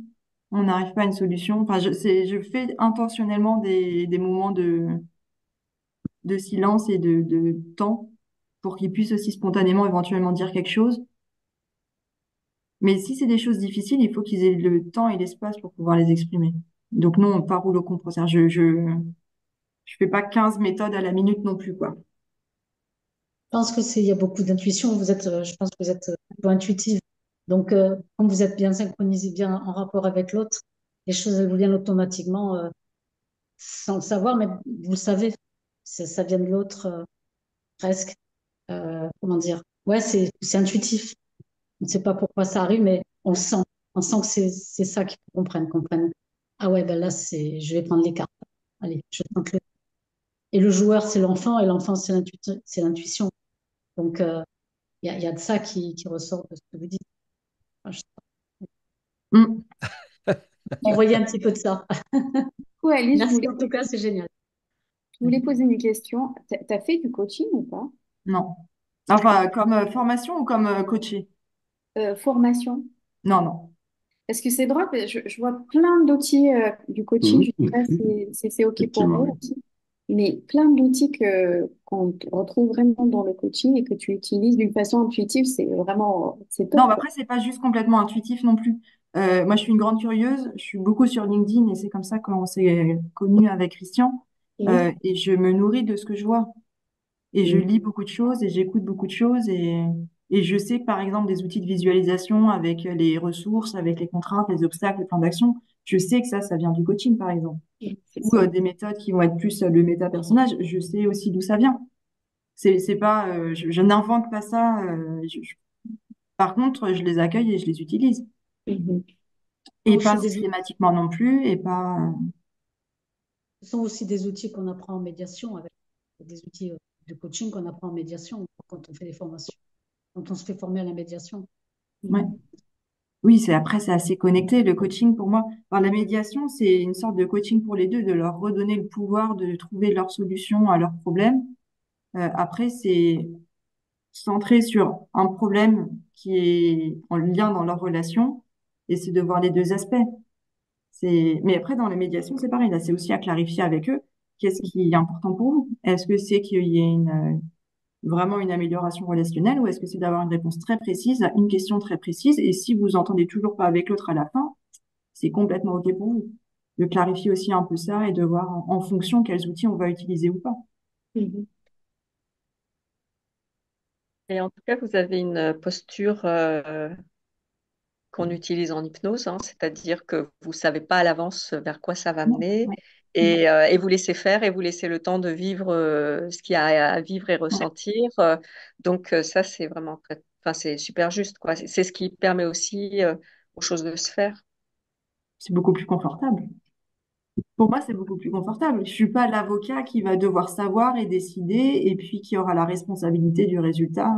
on n'arrive pas à une solution. Enfin, je fais intentionnellement des moments de silence et de temps pour qu'ils puissent aussi spontanément éventuellement dire quelque chose. Mais si c'est des choses difficiles, il faut qu'ils aient le temps et l'espace pour pouvoir les exprimer. Donc non, pas rouleau compresseur. Je fais pas 15 méthodes à la minute non plus, quoi. Je pense que il y a beaucoup d'intuition. Je pense que vous êtes plutôt intuitive. Donc, comme vous êtes bien synchronisé, bien en rapport avec l'autre, les choses elles vous viennent automatiquement, sans le savoir, mais vous le savez. Ça vient de l'autre, presque. Comment dire? Ouais, c'est intuitif. On ne sait pas pourquoi ça arrive, mais on le sent. On sent que c'est ça qu'il faut qu'on prenne. Ah ouais, ben là, je vais prendre les cartes. Allez, je tente le. Et le joueur, c'est l'enfant, et l'enfant, c'est l'intuition. Donc, il y a de ça qui ressort de ce que vous dites. Enfin, Mm. envoyez un petit peu de ça. Ouais, Alice, Merci en tout cas, c'est génial. je voulais poser une question. T'as fait du coaching ou pas? Non. Enfin, comme formation ou comme coaché? Formation. Non, non. Parce que c'est drôle, je vois plein d'outils du coaching. Je ne sais pas si c'est OK pour Effectivement, vous oui. aussi, mais plein d'outils qu'on retrouve vraiment dans le coaching et que tu utilises d'une façon intuitive, c'est Non, top, bah quoi. après, c'est pas juste complètement intuitif non plus. Moi, je suis une grande curieuse. Je suis beaucoup sur LinkedIn et c'est comme ça qu'on s'est connus avec Christian. Et- Et je me nourris de ce que je vois. Et je et- lis beaucoup de choses et j'écoute beaucoup de choses. Et je sais que, par exemple, des outils de visualisation avec les ressources, avec les contraintes, les obstacles, les plans d'action, je sais que ça vient du coaching, par exemple. c'est Ou ça. des méthodes qui vont être plus le méta-personnage, je sais aussi d'où ça vient. C'est pas, je n'invente pas ça. Par contre, je les accueille et je les utilise. Mhm. Et Je pas fais des outils. systématiquement non plus, et pas. Ce sont aussi des outils qu'on apprend en médiation, avec des outils de coaching qu'on apprend en médiation quand on fait des formations, quand on se fait former à la médiation. Ouais. Mhm. Oui, c'est assez connecté. Le coaching, pour moi, enfin, la médiation, c'est une sorte de coaching pour les deux, de leur redonner le pouvoir de trouver leur solution à leurs problèmes. Après, c'est centré sur un problème qui est en lien dans leur relation, et c'est de voir les deux aspects. Mais après, dans la médiation, c'est pareil. Là, c'est aussi à clarifier avec eux qu'est-ce qui est important pour vous. Est-ce que c'est qu'il y ait vraiment une amélioration relationnelle ou est-ce que c'est d'avoir une réponse très précise à une question très précise et si vous entendez toujours pas avec l'autre à la fin, c'est complètement OK pour vous. De clarifier aussi un peu ça et de voir en fonction quels outils on va utiliser ou pas. Mhm. Et en tout cas, vous avez une posture qu'on utilise en hypnose, hein, c'est-à-dire que vous ne savez pas à l'avance vers quoi ça va Non, mener ouais, et vous laissez faire et vous laissez le temps de vivre ce qu'il y a à vivre et ouais. ressentir. Donc ça, c'est vraiment enfin, c'est super juste, quoi. C'est ce qui permet aussi aux choses de se faire. C'est beaucoup plus confortable. Pour moi, c'est beaucoup plus confortable. Je suis pas l'avocat qui va devoir savoir et décider et puis qui aura la responsabilité du résultat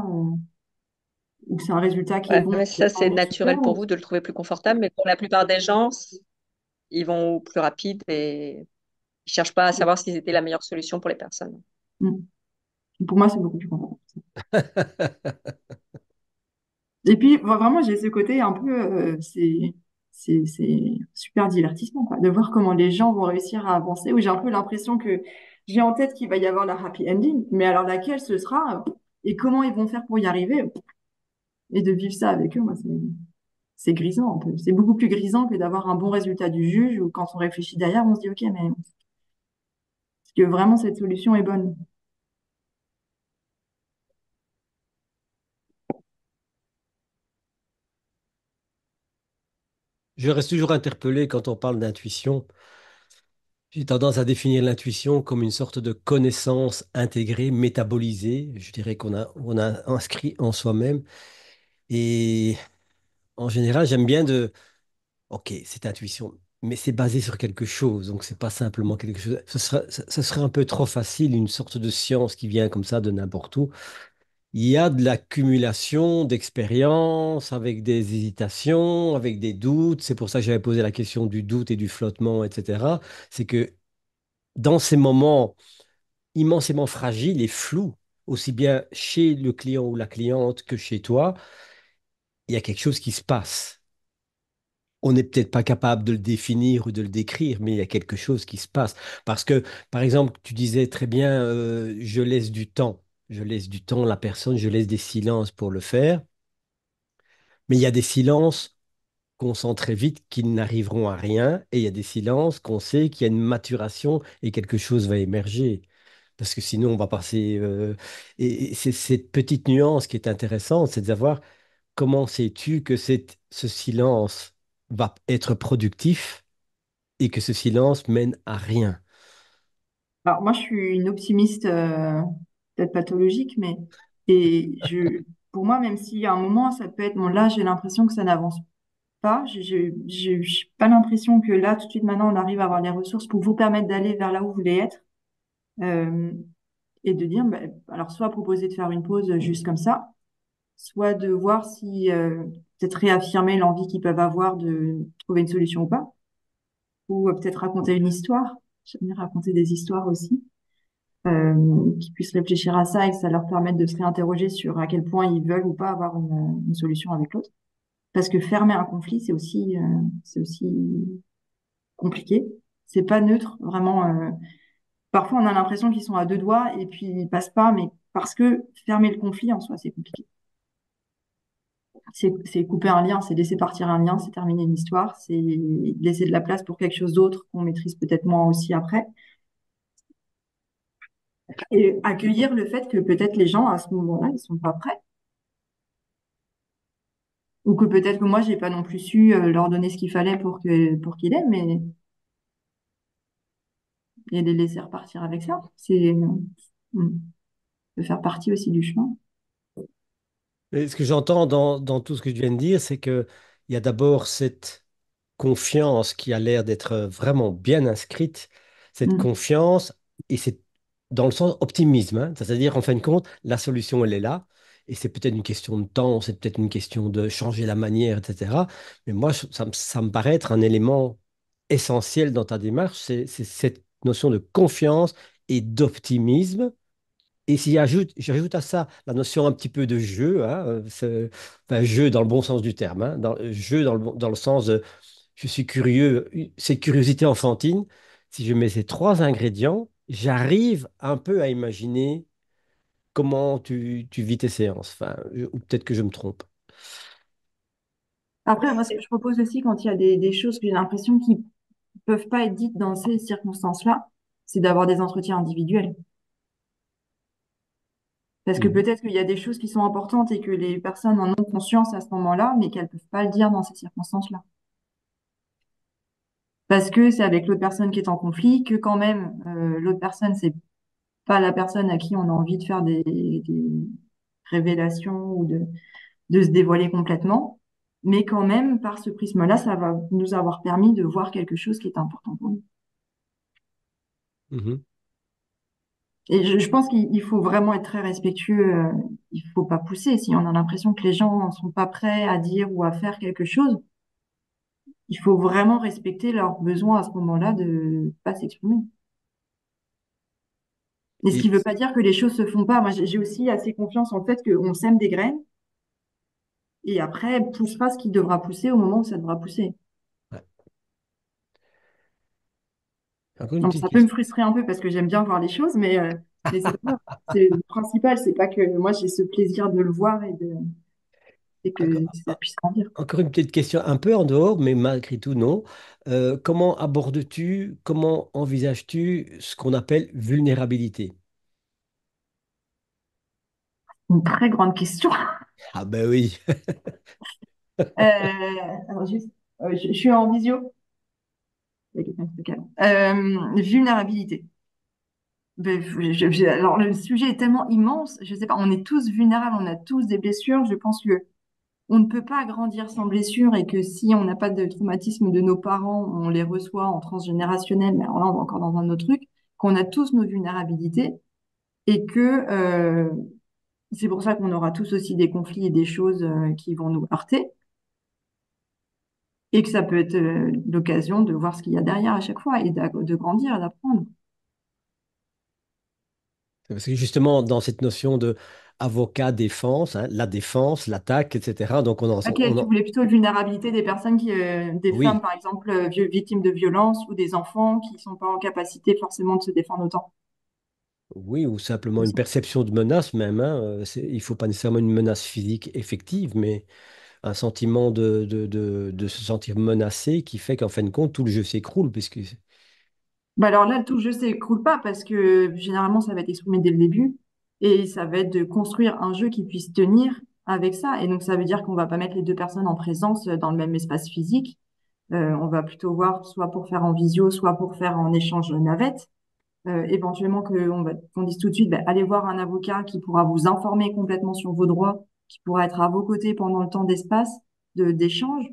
ou que c'est un résultat qui est Ouais, bon, mais ça, c'est bon, super. naturel pour vous de le trouver plus confortable, mais pour la plupart des gens, ils vont au plus rapide et ils cherchent pas à savoir si c'était la meilleure solution pour les personnes. Mm. Pour moi, c'est beaucoup plus confortable. Et puis, vraiment, j'ai ce côté un peu, c'est super divertissement, quoi, de voir comment les gens vont réussir à avancer, où j'ai un peu l'impression que j'ai en tête qu'il va y avoir la happy ending, mais alors laquelle ce sera, et comment ils vont faire pour y arriver, et de vivre ça avec eux, moi, c'est grisant un peu. C'est beaucoup plus grisant que d'avoir un bon résultat du juge, ou quand on réfléchit derrière, on se dit, OK, mais est-ce que vraiment cette solution est bonne? Je reste toujours interpellé quand on parle d'intuition. J'ai tendance à définir l'intuition comme une sorte de connaissance intégrée, métabolisée. Je dirais on a inscrit en soi-même. Et en général, j'aime bien ok, c'est intuition, mais c'est basé sur quelque chose. Donc, c'est pas simplement quelque chose. Ce serait un peu trop facile, une sorte de science qui vient comme ça de n'importe où. Il y a de l'accumulation d'expériences avec des hésitations, avec des doutes. C'est pour ça que j'avais posé la question du doute et du flottement, etc. C'est que dans ces moments immensément fragiles et flous, aussi bien chez le client ou la cliente que chez toi, il y a quelque chose qui se passe. On n'est peut-être pas capable de le définir ou de le décrire, mais il y a quelque chose qui se passe. Parce que, par exemple, tu disais très bien, je laisse du temps. Je laisse du temps à la personne, je laisse des silences pour le faire. Mais il y a des silences qu'on sent très vite qu'ils n'arriveront à rien. Et il y a des silences qu'on sait qu'il y a une maturation et quelque chose va émerger. Parce que sinon, on va passer. Et c'est cette petite nuance qui est intéressante, c'est de savoir comment sais-tu que ce silence va être productif et que ce silence mène à rien. Alors, moi, je suis une optimiste, peut-être pathologique, mais et pour moi, même si à un moment, ça peut être, bon, là, j'ai l'impression que ça n'avance pas. J'ai pas l'impression que là, tout de suite, maintenant, on arrive à avoir les ressources pour vous permettre d'aller vers là où vous voulez être. Euh, et de dire, bah, alors, soit proposer de faire une pause juste comme ça, soit de voir si, peut-être réaffirmer l'envie qu'ils peuvent avoir de trouver une solution ou pas, ou peut-être raconter une histoire. J'aime bien raconter des histoires aussi qui puissent réfléchir à ça et que ça leur permette de se réinterroger sur à quel point ils veulent ou pas avoir une solution avec l'autre. Parce que fermer un conflit, c'est aussi compliqué. C'est pas neutre, vraiment. Parfois, on a l'impression qu'ils sont à deux doigts et puis ils passent pas, mais parce que fermer le conflit en soi, c'est compliqué. C'est couper un lien, c'est laisser partir un lien, c'est terminer une histoire, c'est laisser de la place pour quelque chose d'autre qu'on maîtrise peut-être moins aussi après. Et accueillir le fait que peut-être les gens, à ce moment-là, ils sont pas prêts. Ou que peut-être que moi, j'ai pas non plus su leur donner ce qu'il fallait pour qu'ils aient, mais et les laisser repartir avec ça. De faire partie aussi du chemin. Et ce que j'entends dans tout ce que je viens de dire, c'est qu'il y a d'abord cette confiance qui a l'air d'être vraiment bien inscrite, cette Mm. confiance, et c'est dans le sens optimisme, hein. C'est-à-dire, en fin de compte, la solution, elle est là, et c'est peut-être une question de temps, c'est peut-être une question de changer la manière, etc. Mais moi, ça me paraît être un élément essentiel dans ta démarche, c'est cette notion de confiance et d'optimisme. Et si j'ajoute à ça la notion un petit peu de jeu, hein, enfin, jeu dans le bon sens du terme, hein, jeu dans le sens de je suis curieux, cette curiosité enfantine, si je mets ces trois ingrédients, j'arrive un peu à imaginer comment tu vis tes séances. Enfin, ou peut-être que je me trompe. Après, moi, ce que je propose aussi quand il y a des choses que j'ai l'impression qui peuvent pas être dites dans ces circonstances-là, c'est d'avoir des entretiens individuels. Parce que Mhm. peut-être qu'il y a des choses qui sont importantes et que les personnes en ont conscience à ce moment-là, mais qu'elles peuvent pas le dire dans ces circonstances-là. Parce que c'est avec l'autre personne qui est en conflit, que quand même, l'autre personne, c'est pas la personne à qui on a envie de faire des révélations ou de se dévoiler complètement. Mais quand même, par ce prisme-là, ça va nous avoir permis de voir quelque chose qui est important pour nous. Mhm. Et je pense qu'il faut vraiment être très respectueux. Il faut pas pousser. Si on a l'impression que les gens ne sont pas prêts à dire ou à faire quelque chose, il faut vraiment respecter leurs besoins à ce moment-là de pas s'exprimer. Et ce Et- qui veut pas dire que les choses se font pas. Moi, j'ai aussi assez confiance en le fait qu'on sème des graines et après, elle poussera ce qui devra pousser au moment où ça devra pousser. ouais. Encore une Donc, petite ça peut me question. frustrer un peu parce que j'aime bien voir les choses, mais c'est pas grave. C'est le principal, c'est pas que moi j'ai ce plaisir de le voir et que ça puisse grandir. Encore une petite question un peu en dehors, mais malgré tout, non. Comment abordes-tu, comment envisages-tu ce qu'on appelle vulnérabilité? Une très grande question. Ah ben oui. Alors juste, je suis en visio. Il y a quelqu'un qui se calme. Vulnérabilité. Ben, alors le sujet est tellement immense, je sais pas, on est tous vulnérables, on a tous des blessures. Je pense que on ne peut pas grandir sans blessure et que si on n'a pas de traumatisme de nos parents, on les reçoit en transgénérationnel, mais alors là on va encore dans un autre truc, qu'on a tous nos vulnérabilités et que c'est pour ça qu'on aura tous aussi des conflits et des choses qui vont nous heurter et que ça peut être l'occasion de voir ce qu'il y a derrière à chaque fois et de grandir et d'apprendre. Parce que justement, dans cette notion de avocat défense, hein, la défense, l'attaque, etc. Donc Ok, tu voulais plutôt vulnérabilité des personnes des femmes, oui, par exemple, victimes de violences ou des enfants qui sont pas en capacité forcément de se défendre autant. oui, ou simplement une perception de menace même, hein. Il faut pas nécessairement une menace physique effective, mais un sentiment de se sentir menacé qui fait qu'en fin de compte, tout le jeu s'écroule, puisque... Bah alors là, tout le jeu s'écroule pas parce que généralement, ça va être exprimé dès le début et ça va être de construire un jeu qui puisse tenir avec ça. Et donc, ça veut dire qu'on va pas mettre les deux personnes en présence dans le même espace physique. On va plutôt voir soit pour faire en visio, soit pour faire en échange navette. Éventuellement qu'on dise tout de suite, bah, allez voir un avocat qui pourra vous informer complètement sur vos droits, qui pourra être à vos côtés pendant le temps d'espace, d'échange.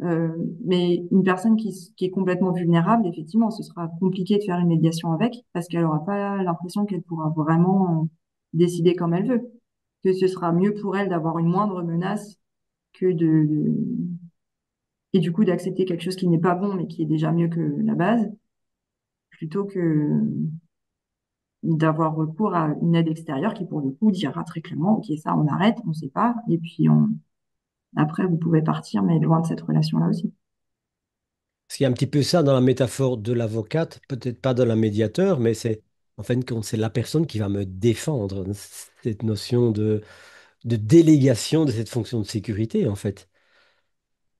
Euh, mais une personne qui est complètement vulnérable, effectivement, ce sera compliqué de faire une médiation avec parce qu'elle n'aura pas l'impression qu'elle pourra vraiment décider comme elle veut. Que ce sera mieux pour elle d'avoir une moindre menace que et du coup d'accepter quelque chose qui n'est pas bon mais qui est déjà mieux que la base, plutôt que d'avoir recours à une aide extérieure qui, pour le coup, dira très clairement, OK, ça, on arrête, on sépare, et puis Après, vous pouvez partir, mais loin de cette relation-là aussi. Parce qu'il y a un petit peu ça dans la métaphore de l'avocate, peut-être pas de la médiateur, mais c'est en fin de compte, c'est la personne qui va me défendre. Cette notion de délégation de cette fonction de sécurité, en fait.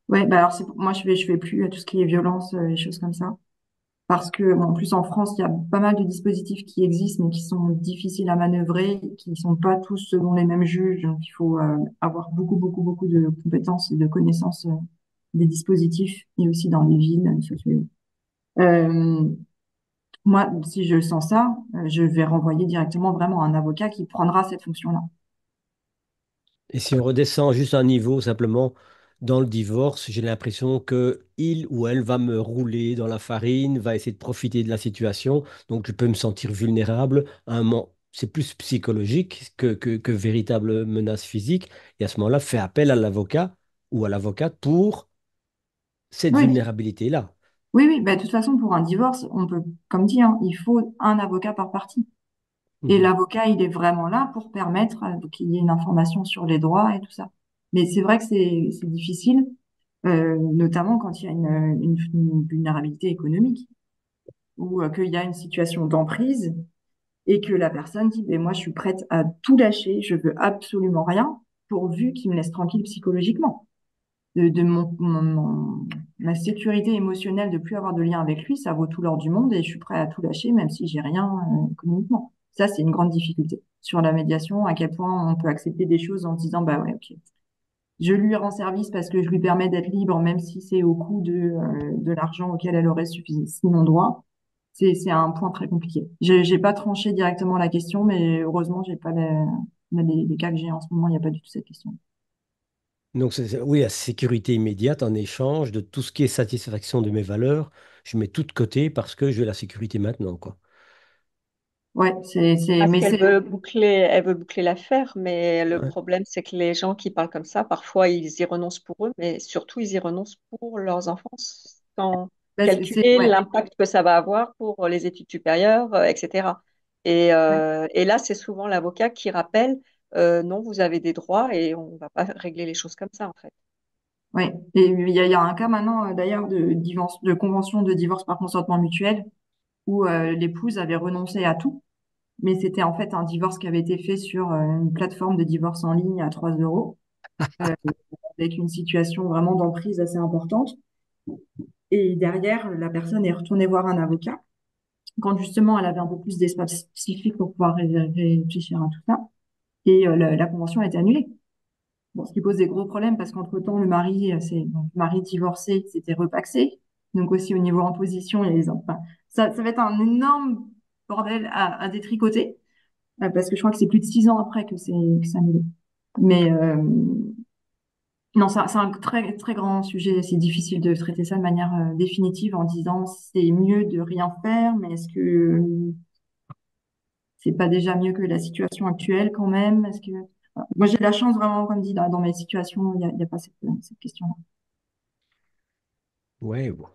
Ouais, bah alors moi je vais plus à tout ce qui est violence, et choses comme ça. Parce que, bon, en plus, en France, il y a pas mal de dispositifs qui existent, mais qui sont difficiles à manœuvrer, qui ne sont pas tous selon les mêmes juges. Donc, il faut avoir beaucoup, beaucoup, beaucoup de compétences et de connaissances des dispositifs et aussi dans les villes sociales. Euh, Moi, si je sens ça, je vais renvoyer directement vraiment un avocat qui prendra cette fonction-là. Et si on redescend juste un niveau, simplement, dans le divorce, j'ai l'impression que il ou elle va me rouler dans la farine, va essayer de profiter de la situation. Donc, je peux me sentir vulnérable à un moment. C'est plus psychologique que véritable menace physique. Et à ce moment-là, fais appel à l'avocat ou à l'avocate pour cette Oui, vulnérabilité-là. oui, oui. Bah, de toute façon, pour un divorce, on peut, comme dit, hein, il faut un avocat par partie. Et Mhm. l'avocat, il est vraiment là pour permettre qu'il y ait une information sur les droits et tout ça. Mais c'est vrai que c'est difficile, notamment quand il y a une vulnérabilité économique ou qu'il y a une situation d'emprise et que la personne dit, ben moi, je suis prête à tout lâcher, je veux absolument rien pourvu qu'il me laisse tranquille psychologiquement. De ma sécurité émotionnelle de plus avoir de lien avec lui, ça vaut tout l'or du monde et je suis prêt à tout lâcher même si j'ai rien économiquement. Ça, c'est une grande difficulté sur la médiation, à quel point on peut accepter des choses en se disant, bah ouais, ok, je lui rends service parce que je lui permets d'être libre, même si c'est au coût de l'argent auquel elle aurait suffi, sinon droit. C'est un point très compliqué. J'ai pas tranché directement la question, mais heureusement, j'ai pas les cas que j'ai en ce moment, il n'y a pas du tout cette question. Donc, oui, la sécurité immédiate en échange de tout ce qui est satisfaction de mes valeurs, je mets tout de côté parce que je veux la sécurité maintenant, quoi. Ouais, Parce mais qu'elle c'est, veut elle veut boucler l'affaire, mais le Ouais. problème, c'est que les gens qui parlent comme ça, parfois, ils y renoncent pour eux, mais surtout, ils y renoncent pour leurs enfants, sans calculer ouais, l'impact que ça va avoir pour les études supérieures, etc. ouais, Et là, c'est souvent l'avocat qui rappelle, non, vous avez des droits et on ne va pas régler les choses comme ça, en fait. ouais. Et il y a un cas maintenant, d'ailleurs, de convention de divorce par consentement mutuel où l'épouse avait renoncé à tout, mais c'était en fait un divorce qui avait été fait sur une plateforme de divorce en ligne à 3 euros, euh, avec une situation vraiment d'emprise assez importante. Et derrière, la personne est retournée voir un avocat quand justement elle avait un peu plus d'espace psychique pour pouvoir réfléchir à tout ça. Et la convention a été annulée. Bon, ce qui pose des gros problèmes parce qu'entre-temps, donc, le mari divorcé s'était repaxé. Donc aussi au niveau imposition, il y a enfin, ça va être un énorme bordel à détricoter parce que je crois que c'est plus de 6 ans après que c'est annulé. Mais non, c'est un très, très grand sujet. C'est difficile de traiter ça de manière définitive en disant c'est mieux de rien faire, mais est-ce que c'est pas déjà mieux que la situation actuelle quand même? Est-ce que moi j'ai de la chance vraiment, comme dit, dans mes situations, il y a pas cette question-là. Ouais, bon.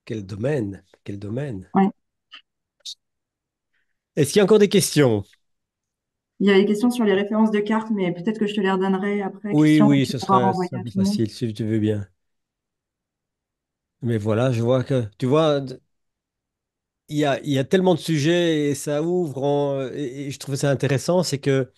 Quel domaine, quel domaine. Ouais. Est-ce qu'il y a encore des questions? Il y a des questions sur les références de cartes, mais peut-être que je te les redonnerai après, Oui, Christian, et oui, tu pourras ce renvoyer sera à plus tout le monde. facile si tu veux bien. Mais voilà, je vois que, tu vois, il y a tellement de sujets et ça ouvre et je trouve ça intéressant, c'est que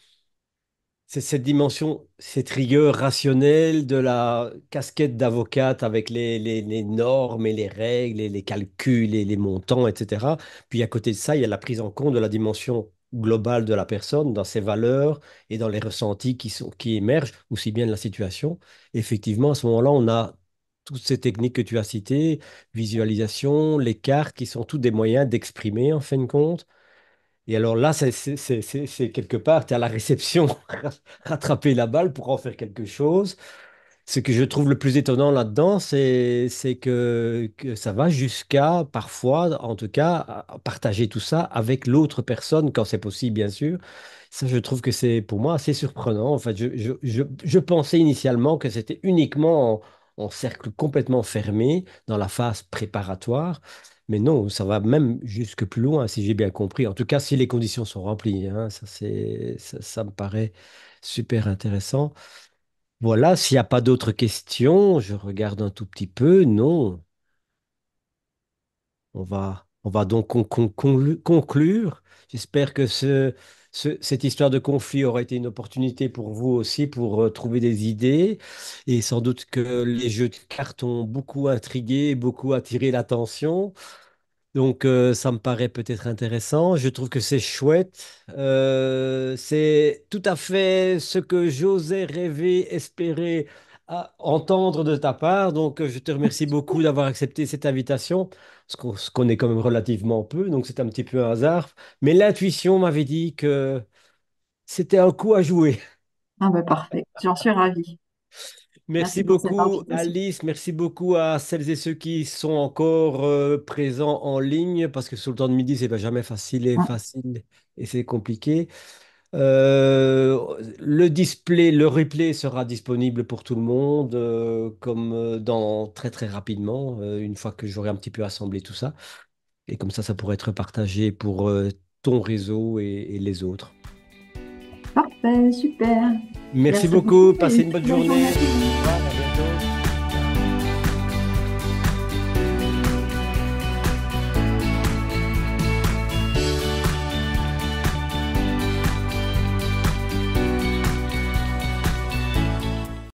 c'est cette dimension, cette rigueur rationnelle de la casquette d'avocate avec les normes et les règles et les calculs et les montants, etc. Puis à côté de ça, il y a la prise en compte de la dimension globale de la personne dans ses valeurs et dans les ressentis qui émergent, aussi bien de la situation. Effectivement, à ce moment-là, on a toutes ces techniques que tu as citées, visualisation, les cartes, qui sont tous des moyens d'exprimer, en fin de compte. Et alors là, c'est quelque part, tu es à la réception, rattraper la balle pour en faire quelque chose. Ce que je trouve le plus étonnant là-dedans, c'est que ça va jusqu'à, parfois, en tout cas, à partager tout ça avec l'autre personne, quand c'est possible, bien sûr. Ça, je trouve que c'est, pour moi, assez surprenant. En fait, je pensais initialement que c'était uniquement en cercle complètement fermé, dans la phase préparatoire. Mais non, ça va même jusque plus loin, si j'ai bien compris. En tout cas, si les conditions sont remplies, hein, ça me paraît super intéressant. Voilà, s'il n'y a pas d'autres questions, je regarde un tout petit peu. Non, on va donc conclure. J'espère que cette histoire de conflit aura été une opportunité pour vous aussi pour trouver des idées. Et sans doute que les jeux de cartes ont beaucoup intrigué, beaucoup attiré l'attention. Donc, ça me paraît peut-être intéressant. Je trouve que c'est chouette. C'est tout à fait ce que j'osais rêver, espérer entendre de ta part. Donc, je te remercie beaucoup d'avoir accepté cette invitation, parce qu'on se connaît quand même relativement peu, donc c'est un petit peu un hasard. Mais l'intuition m'avait dit que c'était un coup à jouer. Ah bah parfait, j'en suis ravie. Merci Merci pour cette beaucoup, invitation. Alice. Merci beaucoup à celles et ceux qui sont encore présents en ligne, parce que sur le temps de midi, c'est pas jamais facile et c'est compliqué. Le display, le replay sera disponible pour tout le monde, comme dans très très rapidement, une fois que j'aurai un petit peu assemblé tout ça. Et comme ça pourrait être partagé pour ton réseau et les autres. Parfait, super. Merci Merci beaucoup beaucoup. et Passez une bonne bonne journée à journée. tous.